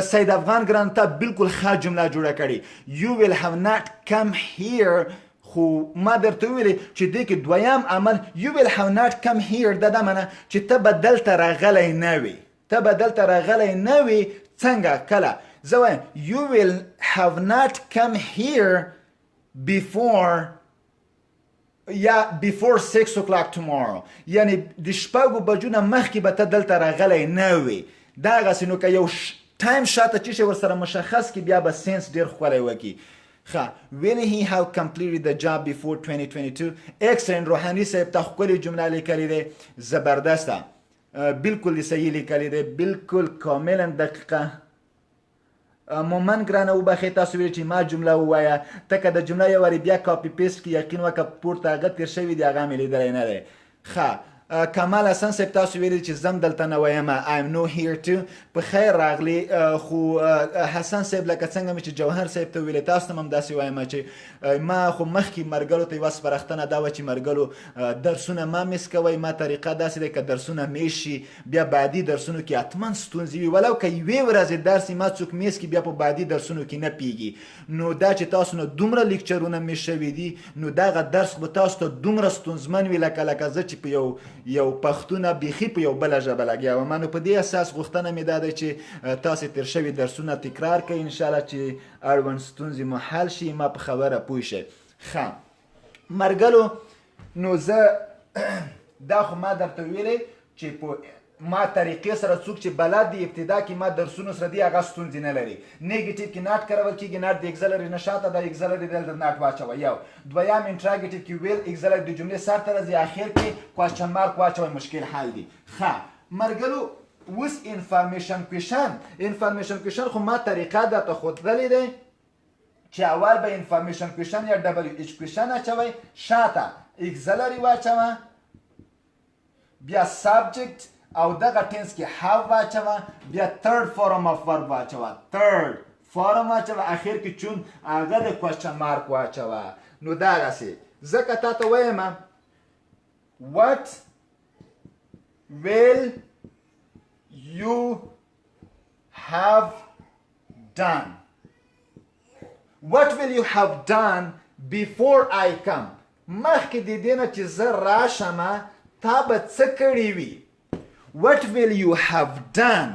سید افغان ګران ته بالکل ښه جمله جوړه کړې. you will have not come here خو ما درته ویلې چې دې کې دویم عمل you will have not come here دا معنی چې ته به دلته راغلی نه وې. ته به دلته راغلی نه وې. څنګه کله زه وایم you will have not come here before یا before 6 o'clock tomorrow یعنی د شپږو بجو نه مخکې به ته دلته راغلی نه وې. دغسې نو که یو ټایم شاته چې شی ورسره مشخص کړي بیا به سینس ډېر ښکلی وکړي. ښه will he have completed the job before 2022. excellent. روحاني صاحب ته ښکلې جمله لیکلې دی. زبردسته. بالکل صحیح لیکلې دی. بالکل کاملا دقیقه. مومن ګرانه وبخښئ تاسو ویل چې ما جمله ووایه ته که د جمله یو وارې بیا کاپي پیسټ کړي یقین وکړه پورته هغه تېر شوي دی هغه مې لیدلی نه دی. ښه کمال حسن صاحب تاسو ویلي چې زم دلته نه وایم I am no here too. په خیر راغلی. خو حسن صاحب لکه څنګه مې چې جوهر صاحب ته ویلې تاسو ته هم داسې وایم چې ما خو مخکې مرګلو ته یوه سپارښتنه دا وه چې مرګلو درسونه ما میس کوئ. ما طریقه داسې دی که درسونه میس شي بیا بعدي درسونو کې حتما ستونزې وي ولو که یوې ورځې درس ما څوک میس کړي بیا په بعدي درسونو کې نه پیږي. نو دا چې تاسو نه دومره لیکچرونه میس شوي دي نو دغه درس به تاسو ته دومره ستونزمن وي لکه زه چې په یو پښتونه بیخي په یو بله ژبه لګیا وم. نو په دې اساس غوښتنه مې دا دی چې تاسې تېر شوي درسونه تکرار کړئ انشاءالله چې اړوند ستونزې مو حل شي ما په خبره پوه شئ. ښه مرګلو نو زه دا خو ما درته ویلی چې په ما طریقې سره څوک چې بلد دی ابتدا کې ما درسونو سره دی هغه ستونزې نه لري. نیګیټیو کې ناټ کارول کېږي. ناټ د اګزلري نه شاته دا اګزلري دلته ناټ واچوه. یو دویم انټراګیټیو کې ویل اګزلري د جملې سر ته راځي اخر کې کوېشن مارک واچوئ مشکل حل دی. ښه مرګلو اوس انفارمیشن کوېشن خو ما طریقه درته ښودلی دی چې اول به انفارمیشن کوېشن یا ډبلیو ایچ کوېشن اچوئ شاته اګزلري واچوه بیا سبجیکټ او دغه ټینس کې have واچوه بیا third form of verb واچوه اخر کې چون هغه د کوېشن مارک واچوه. نو دغسې ځکه تا ته وایم what will you have done before I come. مخکې د دې نه چې زه راشمه تا به څه کړي وي. what will you have done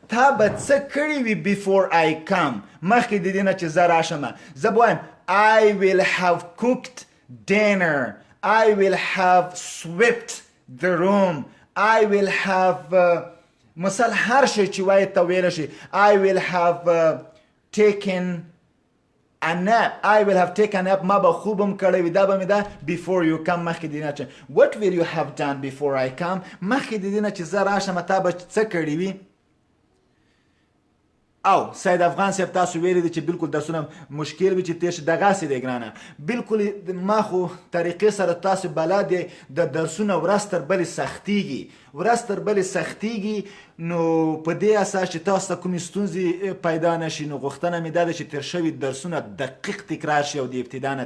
تا به څه کړي وي before I come مخکې د دې نه چې زه راشمه. زه به وایم I will have cooked dinner. I will have swept the room. I will have مثال هر شی چې وایي ته ویلی شي. I will have taken a nap. I will have taken a nap. ما به خوبم کړی وي. دا به مې ده before you come مخکې د دې نه چې what will you have done before I come مخکې د دې نه چې زه راشم تا به څه کړي وي. او سید افغان صاحب تاسو ویلي دي چې بالکل درسونه مشکل وي چې تېر شي دغسې دی ګرانه. بالکل ما خو طریقې سره تاسو بلد دی د درسونه ورځ تر بلې سختیږي. نو په دې اساس چې تاسو ته کومې ستونزې پیدا نه شي نو غوښتنه مې دا ده چې تېر شوي درسونه دقیق تکرار شي او د ابتدا نه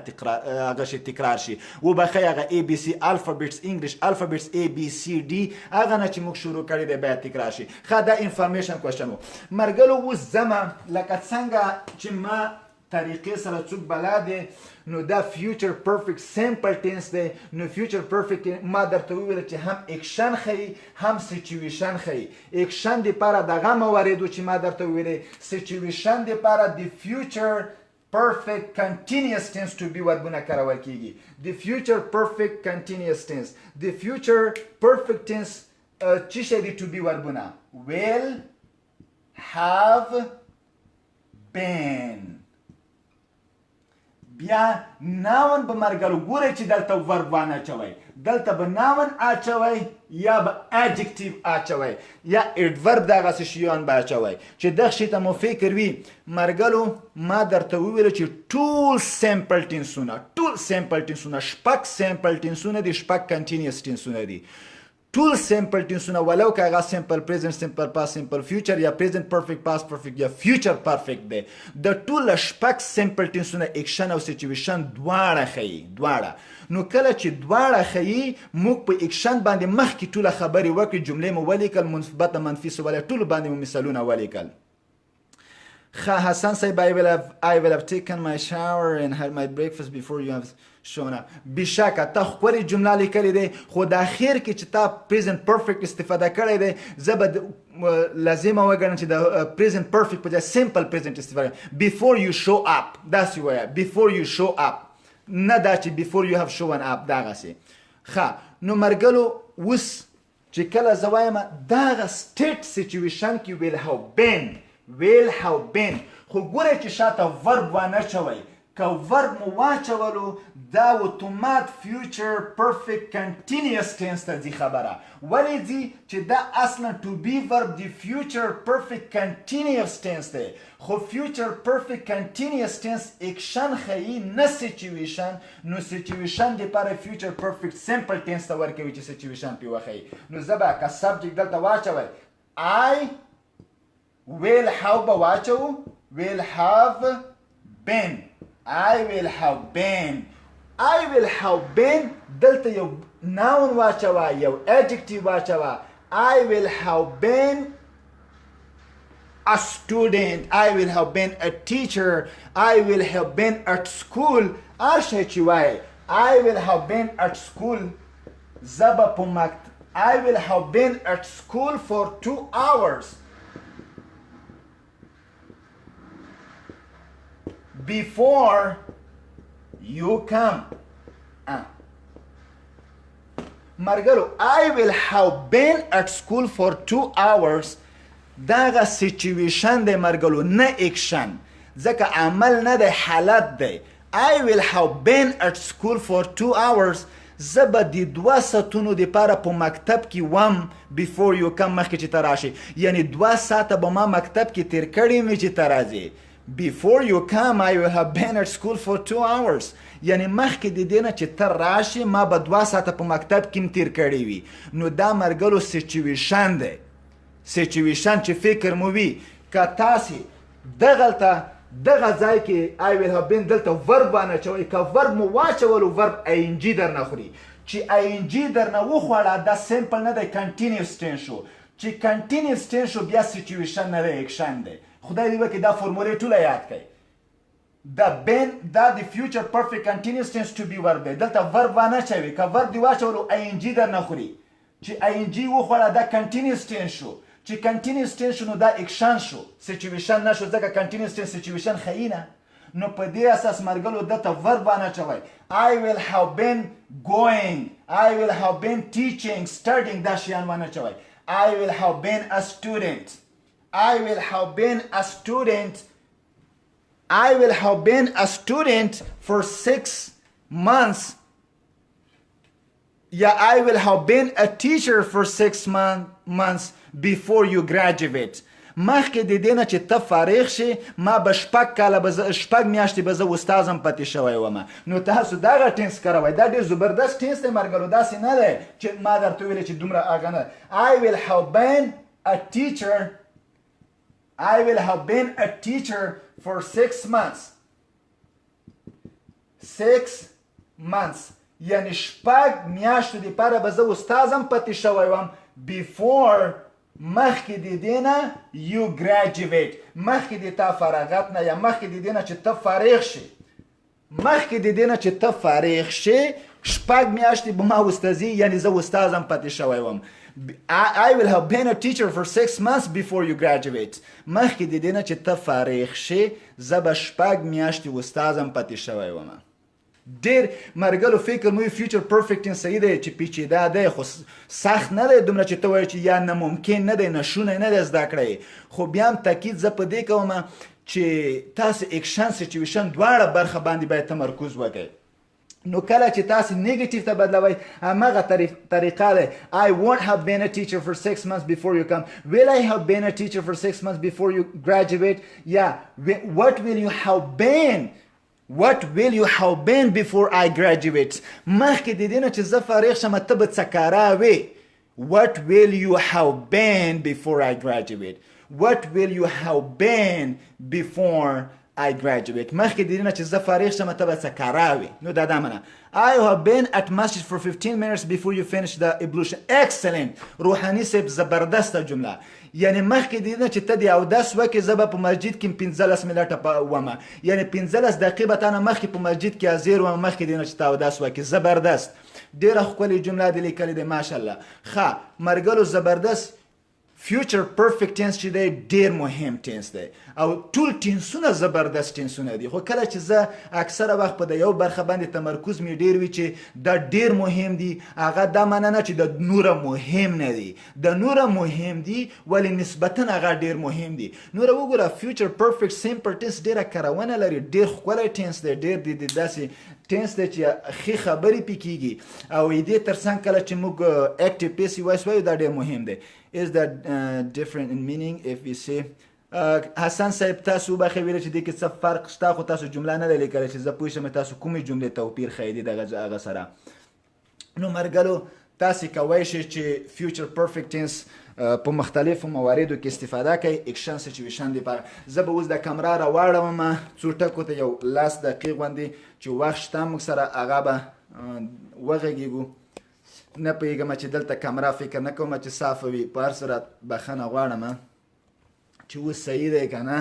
هغه شي تکرار شي. وبخئ هغه ABC الفابیټس انګلیش الفابیټس ABCD هغه نه چې موږ شروع کړی دی باید تکرار شي. ښه دا انفارمیشن کوېشن و. مرګلو اوس ځمه لکه څنګه چې ما طریقې سره څوک بلد دی نو دا فیوچر پرفیکټ سمپل ټینس دی. نو فیوچر پرفیکټ ما درته وویل چې هم اکشن ښیي هم سچویشن ښیي. اکشن دپاره دغه مواردو چې ما درته وویلې سچویشن دپاره د فیوچر perfect continuous tense to be وربونه کارول کېږي. د future perfect continuous tense د future perfect tense څه شی دي to be وربونه will have been. بیا ناون به مرګلو ګورئ چې دلته ورب وانه اچوئ دلته به ناون اچوئ یا به اډجکټیو اچوئ یا اډورب دغسې شیان به اچوئ چې دغه شي ته مو فکر وي مرګلو ما درته وویله چې ټول سیمپل ټینسونه شپږ سیمپل ټینسونه دي شپږ کنټینیوس ټینسونه دي ټول سیمپل ټینسونه ولو که هغه سیمپل پریزنټ سیمپل پاست سیمپل فیوچر یا پریزنټ پرفیکټ پاست پرفیکټ یا فیوچر پرفیکټ دی د ټوله شپږ سیمپل ټینسونه اکشن او سچویشن دواړه ښیي نو کله چې دواړه ښیي موږ په اکشن باندې مخکې ټوله خبرې وکړې جملې مو ولیکل مثبت منفي سواله ټولو باندې مو مثالونه ولیکل Hassan said, I will have taken my shower and had my breakfast before you have shown up. بشکه تا ښکلې جمله لیکلې دی خو د اخر کې چې تا present perfect استفاده کړی دی زه به لازمه وګڼم چې د present perfect په ځای simple present استفاده before you show up داسې وایه before you show up نه دا چې before you have shown up دغسې ښه نو مرګلو اوس چې کله زه وایم دغه state situation کې will have been خو ګوره چې شاته ورب وانه چوئ که ورب مو واچولو دا اتومات فیوچر پرفیکټ کنټینیوس ټینس ته ځي خبره ولې ځي چې دا اصلا ټو بی ورب دی فیوچر پرفیکټ کنټینیوس ټینس دی خو فیوچر پرفیکټ کنټینیوس ټینس اکشن ښیي نه سچویشن نو سچویشن دپاره فیوچر پرفیکټ سیمپل ټینس ته ورکوي چې سچویشن پې وښیي نو زه به که سبجیکټ دلته واچوئ I will have به واچو will have been I will have been دلته یو noun واچوه یو adjective واچوه I will have been a student I will have been a teacher I will have been at school هر شی چې وایي I will have been at school زبه په مکتب I will have been at school for 2 hours before you come. Margalo, I will have been at school for 2 hours. داغه situation دی مرګلو نه اکشن ځکه عمل نه دی حالت دی I will have been at school for 2 hours زه به د 2 ساعتونو دپاره په مکتب کې وم before you come مخکې چې ته راشي یعنی 2 ساعته به ما مکتب کې تیر کړي مې چې ته راځې Before you come, I will have been at school for 2 hours. یعنی مخکې د دې نه چې ته راشې ما به 2 ساعته په مکتب کې م تیر کړی وي نو دا مرګلو سچویشن دی سچویشن چې فکر مو وي که تاسې دغلته دغه ځای کې I will have been دلته ورب وانهچوئ که ورب مو واچولو ورب ING درنه خوري چې ING درنه وخوړه دا سیمپل نه دی کنټینیوس ټینس شو چې کنټینیوس ټینس شو بیا سچویشن نه دی اکشن دی خدای دې وکړي دا فورمولې ټوله یاد کړئ دا بین دا د فیوچر پرفیکټ کنټینیوس ټینس ټو بی ورب دی دلته ورب وانهچوي که ورب دې واچولو ING درنه خوري چې ING وخوړه دا کنټینیوس ټینس شو چې کنټینیوس ټینس شو نو دا اکشن شو سچویشن نه شو ځکه کنټینیوس ټینس سچویشن ښیي نه نو په دې اساس مرګلو دلته ورب وانهچوئ I will have been going I will have been teaching studying دا شیان وانهچوئ I will have been a student I will have been a student I will have been a student for 6 months Yeah, I will have been a teacher for 6 months before you graduate مخکې د دې نه چې ته فارغ شې ما به 6 میاشتې به زه استازم پاتې شوی ومه نو تاسو دغه ټینس کاروئ دا ډېر زبردست ټینس دی مرګلو داسې نه دی چې ما درته ویلې چې دومره هغه نه I will have been a teacher I will have been a teacher for 6 months 6 months یعنی 6 میاشتو دپاره به زه استازم پاتې شوی وم before مخکې د دې نه you graduate مخکې د تا فراغت نه یا مخکې د دې نه چې ته فارغ شې مخکې د دې نه چې ته فارغ شې 6 میاشتې به ما استازي یعنی زه استازم پاتې شوی وم I will have been a teacher for 6 months before you graduate مخکې د دې نه چې ته فارغ شې زه به 6 میاشتې استازم پاتې شوی وم ډېر مرګلو فکر مو فیوچر پرفیکټ صحیح دی چې پیچیده دی خو سخت نه دی دومره چې ته وایې چې یا ناممکن نه دی ناشونی نه دی زده کړی خو بیا هم تاکید زه په دې کوم چې تاسو اکشن سچویشن دواړه برخه باندې باید تمرکز وکړئ. نو کله چې تاسو نیگیټیو ته بدلوئ همغه طریقه ده. I won't have been a teacher for 6 months before you come. Will I have been a teacher for 6 months before you graduate? Yeah. What will you have been? What will you have been before I graduate? مخکې د دې نه چې زه فارغ شم ته به څه کاره وې. What will you have been before I graduate? What will you have been before I graduate? مخکې د دې نه چې زه فارغ شم ته به څه کاره وې. نو دا منه. I have been at masjid for 15 minutes before you finish the ablution. Excellent. روحاني صاحب زبردسته جمله. یعنی مخکې د دې نه چې ته د اودس وکړې زه به په مسجد کې 15 منټه ومه. یعنی 15 دقیقې به تا نه مخکې په مسجد کې حاضر وم مخکې د دې نه چې ته اودس وکړې. زبردست. ډېره ښکلې جمله دې لیکلې ده ماشاءالله. ښه مرګلو زبردست. فیوچر پرفیکټ ټینس چې دی ډیر مهم ټینس دی او ټول ټینسونه زبردست ټینسونه دي. خو کله چې زه اکثره وخت په د یو برخه باندې تمرکز مې ډیر وي چې دا ډیر مهم دي هغه دا معنی نه چې د نوره مهم نه دي. د نوره مهم دي ولی نسبتا هغه ډیر مهم دي. نوره وګوره فیوچر پرفیکټ سمپل ټینس ډیره کارونه لري. ډیر ښکلی ټینس دی. ډیر د داسې ټینس دی چې ښې خبرې پې کېږي او دې تر څنګ کله چې موږ اکټیو پیسیو وایس وایو دا ډیر مهم دی. Is that different in meaning if we say حسن صاحب تاسو وبخښئ ویل چې دې کې څه فرق شته خو تاسو جمله نه ده لیکلې چې زه پوه شم تاسو کومې جملې توپیر ښیي دي دغه هغه سره. نو مرګلو تاسې کوی شئ چې فیوچر پرفیکټ ټینس په مختلفو مواردو کې استفاده کوي اکشن سچویشن لپاره. زه به اوس د کمره راواړوم څو ټکو ته یو 10 دقیقې غوندې چې وخت شته موږ سره هغه به وغږیږو. نه پوهېږم چې دلته کمره فکر نه کوم چې صافه وي. په هر صورت بخښنه غواړم چې اوس صحیح دی که نه.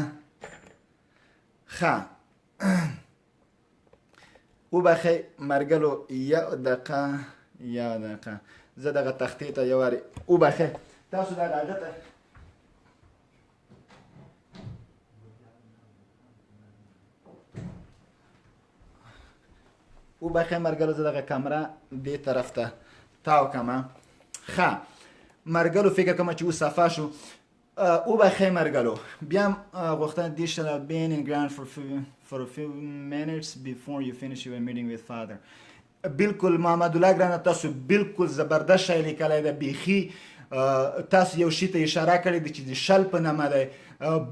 ښه وبخئ مرګلو یو دقیقه زه دغه تختې ته یو وارې وبخئ تاسو دغه هغه ته وبخئ مرګلو زه دغه کمره دې طرف ته تاو کمه. ښه مرګلو فکر کوم چې اوس صفا شو. وبخئ مرګلو بیا هم غوښتنه دې shall have been in ground for a few minutes before you finish your meeting with father. بالکل محمد الله ګرانه تاسو بالکل زبردست شی لیکلی ده. بیخي تاسو یو شي ته اشاره کړې ده چې د شل په نامه دی.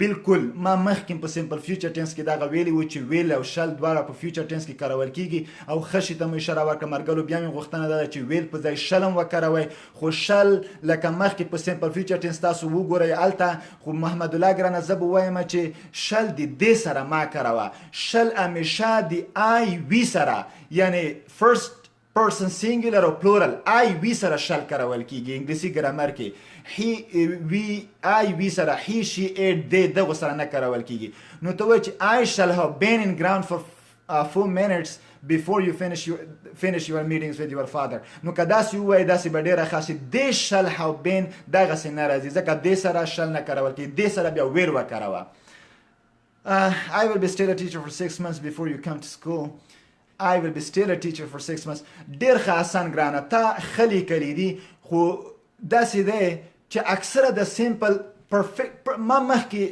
بالکل ما مخکې په سمپل فیوچر ټینس کې دغه ویلي و چې ویل او شل دواړه په فیوچر ټینس کې کارول کیږي او ښه شي ته مو اشاره وکړه مرګلو. بیا مې غوښتنه ده چې ویل په ځای شل هم وکاروئ خو شل لکه مخکې په سمپل فیوچر ټینس تاسو وګورئ هلته خو محمد الله ګرانه زه به وایم چې شل د دې سره ما کاروه. شل همیشه د آی وي سره یعنی فرست person singular or plural I we سره شل کارول کیږي. انګلیسي ګرامر کې he we I we سره he she it they دغه سره نه کارول کیږي. نو ته وایي چې I shall have been in ground for a few minutes before you finish your meetings with your father. نو که داسې ووایي داسې به ډېره ښه شي. they shall have been دغسې نه راځي ځکه دې سره شل نه کارول کیږي. دې سره بیا ویل وکاروه. I will be still a teacher for 6 months before you come to school. I will be still a teacher for 6 months. ډېر ښه حسن ګرانه تا ښه لیکلي دي خو داسې دی چې اکثره د سمپل پرفیکټ ما مخکې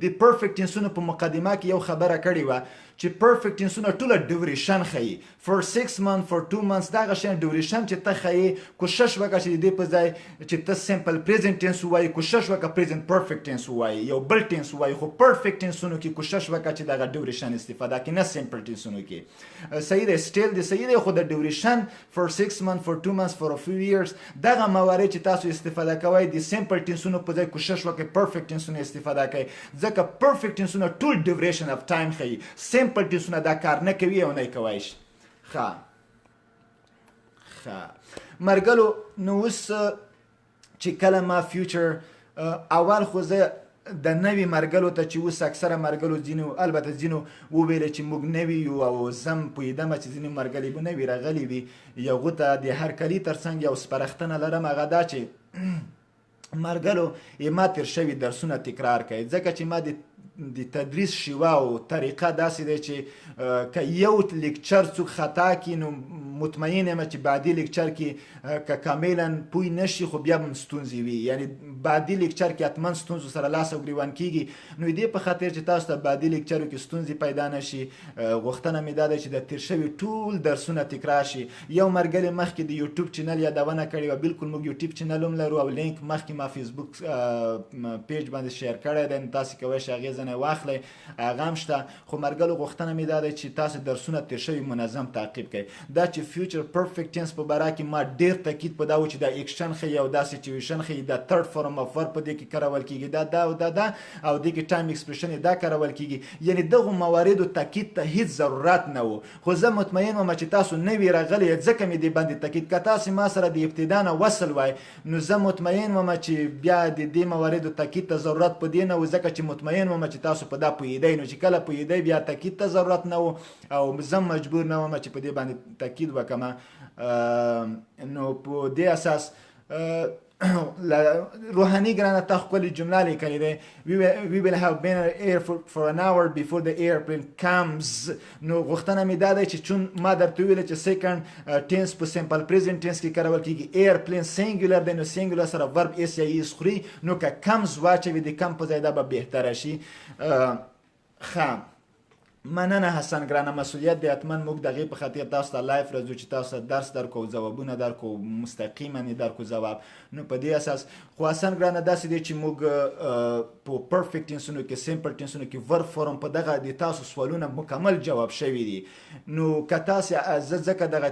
د پرفیکټ ټینسونو په مقدمه کې یو خبره کړې وه چې پرفیکټ ټینسونه ټوله ډوریشن ښیي. for 6 months for 2 months دغه شیان ډوریشن چې ته ښیي کوشش وکړه چې د دې په ځای چې ته سمپل پریزنټ ټینس ووایي کوشش وکړه پریزنټ پرفیکټ ټینس ووایي یو بل ټینس ووایي خو پرفیکټ ټینسونو کې کوشش وکړه چې دغه ډوریشن استفاده کړي نه سمپل ټینسونو کې. صحیح دی سټیل دی صحیح دی خو د ډوریشن for 6 months for 2 months for a few years دغه موارد چې تاسو استفاده کوئ د سمپل ټینسونو په ځای کوشش وکړئ پرفیکټ ټینسونه استفاده کوئ ځکه پرفیکټ ټینسونه ټول ډیوریشن اف ټایم ښیي. سمپل ټینسونه دا کار نه کوي او نه کوی شي. ښه مرګلو نو اوس چې کله ما فیوچر اول خو زه د نوي مرګلو ته چې اوس اکثره مرګلو ځینو البته ځینو وویله چې موږ نوي یو او زه م پوهېدمه چې ځینې مرګلې به نوي راغلي وي. یوغو ته د هر کلي تر څنګ یو سپارښتنه لرم هغه دا چې مرګلو ما تیر شوي درسونه تکرار کوي ځکه چې ما د د تدریس شیوه او طریقه داسې دی چې که یو لیکچر څوک خطا کړي نو مطمئن یم چې بعدي لیکچر کې که کاملا پوه نشي خو بیا هم ستونزې وي، یعنې بعدي لیکچر کې حتما ستونزو سره لاس او ګریوان کېږي. نو دې په خاطر چې تاسو ته بعدي لیکچرو کې ستونزې پیدا نه شي، غوښتنه مې دا ده چې د تېر شوي ټول درسونه تکرار شي. یو ملګري مخکې د یوټیوب چینل یادونه کړې وه، بلکل موږ یوټیوب چینل هم لرو او لینک مخکې ما فیسبوک پیج باندې شیر کړی دی، نو تاسې کولی شئ هغې ځنه واخلئ، هغه هم شته. خو مرګلو غوښتنه مې دا ده چې تاسو درسونه تېر شوي منظم تعقیب کړئ. دا چې فیوچر پرفیکټ ټینس په باره کې ما ډېر تاکید په دا و چې دا ایکشن ښیي او دا سچویشن ښیي، دا تھرډ فارم اف ورب په دې کې کارول کېږي، دا او دا او دې کې ټایم ایکسپریشن یې دا کارول کېږي. یعنې دغو مواردو تاکید ته هیڅ ضرورت نه و. خو زه مطمئن وم چې تاسو نوي راغلي ځکه مې دې باندې تاکید. که تاسې ما سره د ابتدا نه وصل وای نو زه مطمئن وم چې بیا د دې مواردو تاکید ته ضرورت په دې نه و، ځکه چې مطمئن وم چې تاسو په دا پوهېدئ. نو چې کله پوهېدئ بیا تاکید ته ضرورت نه و او زه مجبور نه وم چې په دې باندې تاکید وکړم. نو په دې اساس روحاني ګرانه تا ښکلې جمله لیکلې دی، we will have been air for an hour before the airplane comes. نو غوښتنه مې دا دی چې چون ما درته ویله چې سیکنډ ټینس په سمپل پریزنټ ټینس کې کارول کېږي، ایرپلین سینګولر دی، نو سینګولر سره ورب ایس یا ایس خوري، نو که کمز واچوي د کم په ځای دا به بهتره شي. ښه مننه حسن ګرانه، مسؤلیت دی حتما موږ د هغې په خاطر تاسو ته لایف راځو چې تاسو ته درس درکو، ځوابونه درکو، مستقیما یې درکو ځواب. نو په دې اساس خو حسن ګرانه داسې دی چې موږ په پرفیکټ ټینسونو کې، سمپل ټینسونو کې ورب فورم په دغه د تاسو سوالونه مکمل جواب شوي دي. نو که تاسې زه ځکه دغه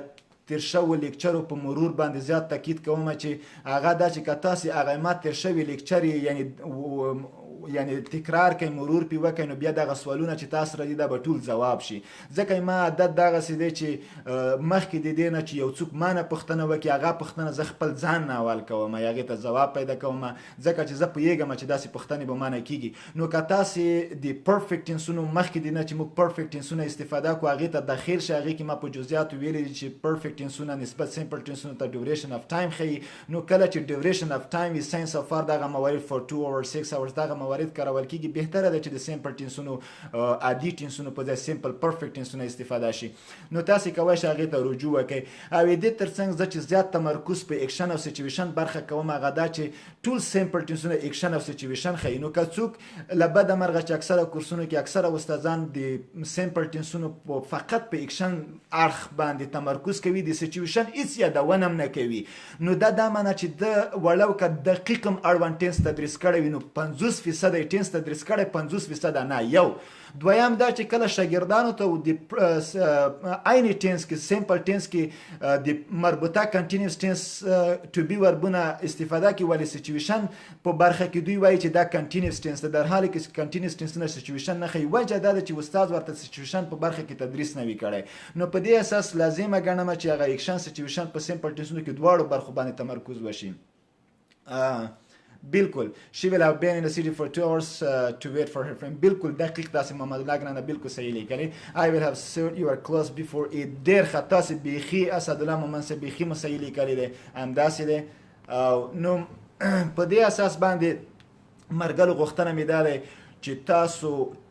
تیر شوي لیکچرو په مرور باندې زیات تاکید کوم چې هغه دا چې که تاسې هغه ما تیر شوي لیکچر یعنی تکرار کوي، مرور پې وکړئ، نو بیا دغه سوالونه چې تاسو راځي دا به ټول ځواب شي. ځکه ما عادت دغسې دی چې مخکې د دې نه چې یو څوک ما نه پوښتنه وکړي، هغه پوښتنه زه خپل ځان نه اول کوم، هغې ته ځواب پیدا کوم، ځکه چې زه پوهېږم چې داسې پوښتنې به ما نه کېږي. نو که تاسې د پرفیکټ ټینسونو مخکې د نه چې موږ پرفیکټ ټینسونه استفاده کړو هغې ته داخل شئ، هغې کې ما په جزئیاتو ویلي دي چې پرفیکټ ټینسونه نسبت سمپل ټینسونو ته ډیوریشن اف ټایم ښیي. نو کله چې ډیوریشن اف ټایم وي ساینس اف فار دغه موارد فور 2 hours 6 hours دغه موارد کارول کېږي، بهتره ده چې د سمپل ټینسونو عادي ټینسونو په ځای سمپل پرفیکټ ټینسونه استفاده شي. نو تاسې کولی شئ هغې ته رجوع وکړئ. او دې تر څنګ زه چې زیات تمرکز په ایکشن او سچویشن برخه کوم هغه دا چې ټول سمپل ټینسونه ایکشن او سچویشن ښیي. نو که څوک له بده مرغه چې اکثره کورسونو کې اکثره استادان د سمپل ټینسونو فقط په ایکشن اړخ باندې تمرکز کوي، د سچویشن هېڅ یادونه هم نه کوي، نو دا معنی چې د وړو که دقیق هم اړوند ټینس تدریس کړی وي نو 50% یې ټینس تدریس کړی، 50% نه. یو دویم دا چې کله شاګردانو ته د عیني ټینس کې، سمپل ټینس کې د مربوطه کنټینیوس ټینس ټو بي وربونه استفاده کوي، ولې سچویشن په برخه کې دوی وایي چې دا کنټینیوس ټینس ده، در حالی کې کنټینیوس ټینسونه سچویشن نه ښیي. وجه دا ده چې استاد ورته سچویشن په برخه کې تدریس نه وي کړی. نو په دې اساس لازمه ګڼم چې هغه ایکشن سچویشن په سمپل ټینسونو کې دواړو برخو باندې تمرکز وشي. بالکل she will have been in the city for 2 hours to wait for her friend. بالکل دقیق داسې محمد الله ګرانه بالکل صحیح لیکلی. I will have served your class before it. ډېر ښه تاسې بیخي اسدالله مومن صاحب بیخي مو صحیح لیکلی دی، همداسې دی. نو په دې اساس باندې مرګلو غوښتنه مې دا دی چې تاسو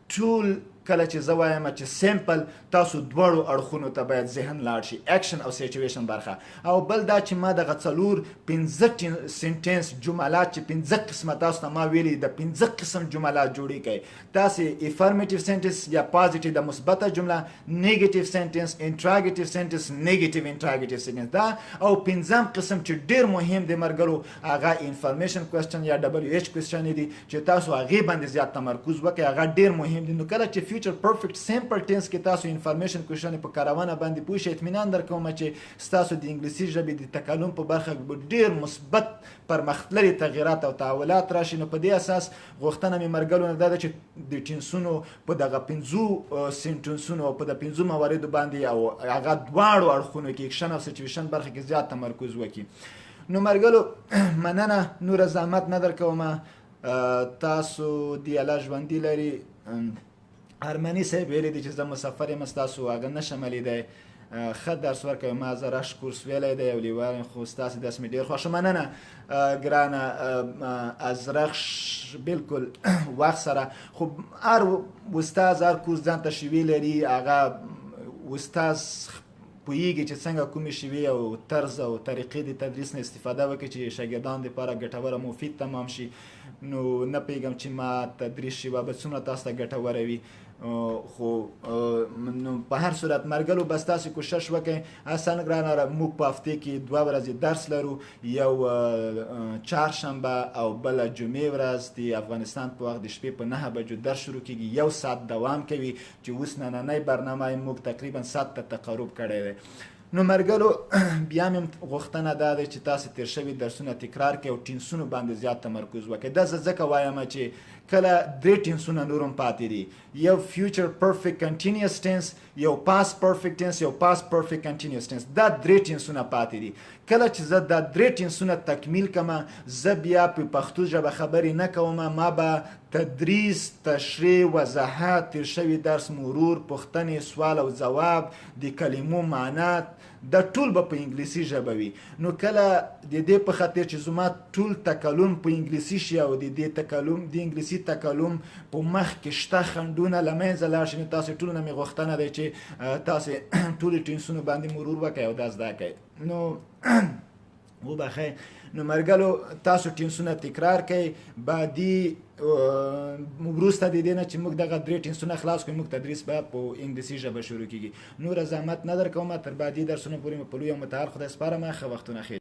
ټول کله چې زه وایم چې سمپل تاسو دواړو اړخونو ته باید ذهن لاړ شي، اکشن او سچویشن برخه. او بل دا چې ما دغه 4-5 سنټنس جملات چې 5 قسمه تاسو ته ما ویلي د 5 قسم جملات جوړې کړئ. تاسې افرمیټیو سنټنس یا پازیټیو د مثبته جمله، نیگیټیو سنټنس، انټراګیټیو سنټنس، نیگیټیو انټراګیټیو سنټنس. دا او 5م قسم چې ډېر مهم دی مرګلو هغه انفارمیشن کوېسچن یا WH کوېسچن دی چې تاسو هغې باندې زیات تمرکز وکړئ، هغه ډېر مهم دی. نو کله چې فیوچر پرفیکټ سمپل ټینس کې تاسو انفارمیشن کوېسچن په کارونه باندې پوه شئ، اطمینان درکوم چې ستاسو د انګلیسي ژبې د تکلم په برخه کې ډېر مثبت پرمختللي تغییرات او تحولات راشي. نو په دې اساس غوښتنه مې مرګلو نه دا ده چې د ټینسونو په دغه 5 سنټنسونو او په د 5 مواردو باندې او هغه دواړو اړخونو کې اکشن او سچویشن برخه کې زیات تمرکز وکړي. نو مرګلو مننه، نوره زحمت نه درکوم. تاسو دی الله ژوندي لري. ارمني صاحب ویلی دی چې زه مسافر یم، ستاسو هغه نشم لیدی. ښه درس ورکوي، ما زه رش کورس ویلی دی او لیوال خو ستاسې درس مې ډېر خوښ. مننه ګرانه ازرخ بالکل وخت سره خو هر استاد هر کورس ځان ته شیوې لري هغه استاد پوهیږي چې څنګه کومې شیوې او طرز او طریقې د تدریس نه استفاده وکړي چې شاګردان دپاره ګټوره مفید تمام شي. نو نه پوهېږم چې ما تدریس شیوه به څومره تاسو ته ګټوره وي، خو نو په هر صورت مرګلو بس تاسو کوشش وکړئ. اصلا ګرانه موږ په هفته کې 2 ورځې درس لرو، یو چهارشنبه او بله جمعې ورځ د افغانستان په وخت د شپې په 9 بجو درس شروع کېږي، 1 ساعت دوام کوي چې اوس نننی برنامه موږ تقریبا 100 ته تقرب کړی دی. نو مرګلو بیا مې غوښتنه دا ده چې تاسو تیر شوي درسونه تکرار کړئ او ټینسونو باندې زیات تمرکز وکړئ. دا زه ځکه وایم چې کله 3 ټینسونه نور هم پاتې دي، یو فیوچر پرفیکټ کنټینیوس ټینس، یو پاس پرفیکټ ټینس، یو پاس پرفیکټ کنټینیوس ټینس. دا 3 ټینسونه پاتې دي. کله چې زه دا 3 ټینسونه تکمیل کړم، زه بیا په پښتو ژبه خبرې نه کوم، ما به تدریس، تشریح، وضاحت، تیر شوي درس مرور، پوښتنې، سوال او ځواب، د کلمو معنا، دا ټول به په انګلیسي ژبه وي. نو کله د دې په خاطر چې زما ټول تکلم په انګلیسي شي او د دې تکلم د انګلیسي تکلم په مخ کې شته خنډونه له منځه لاړ شي، نو تاسو ټولو نه مې غوښتنه دی چې تاسو ټولو ټینسونو باندې مرور وکړئ او دا زده کړئ. نو وبخئ. نو مرګلو تاسو ټینسونه تکرار کړئ. بعدي وروسته د دې نه چې موږ دغه 3 ټینسونه خلاص کړو، موږ تدریس به په انګلیسي ژبه شروع کیږي. نور زحمت نه درکوم، تر بعدي درسونو پورې مې په لوی او متعال خدای سپارم. ښه وختونه خیر.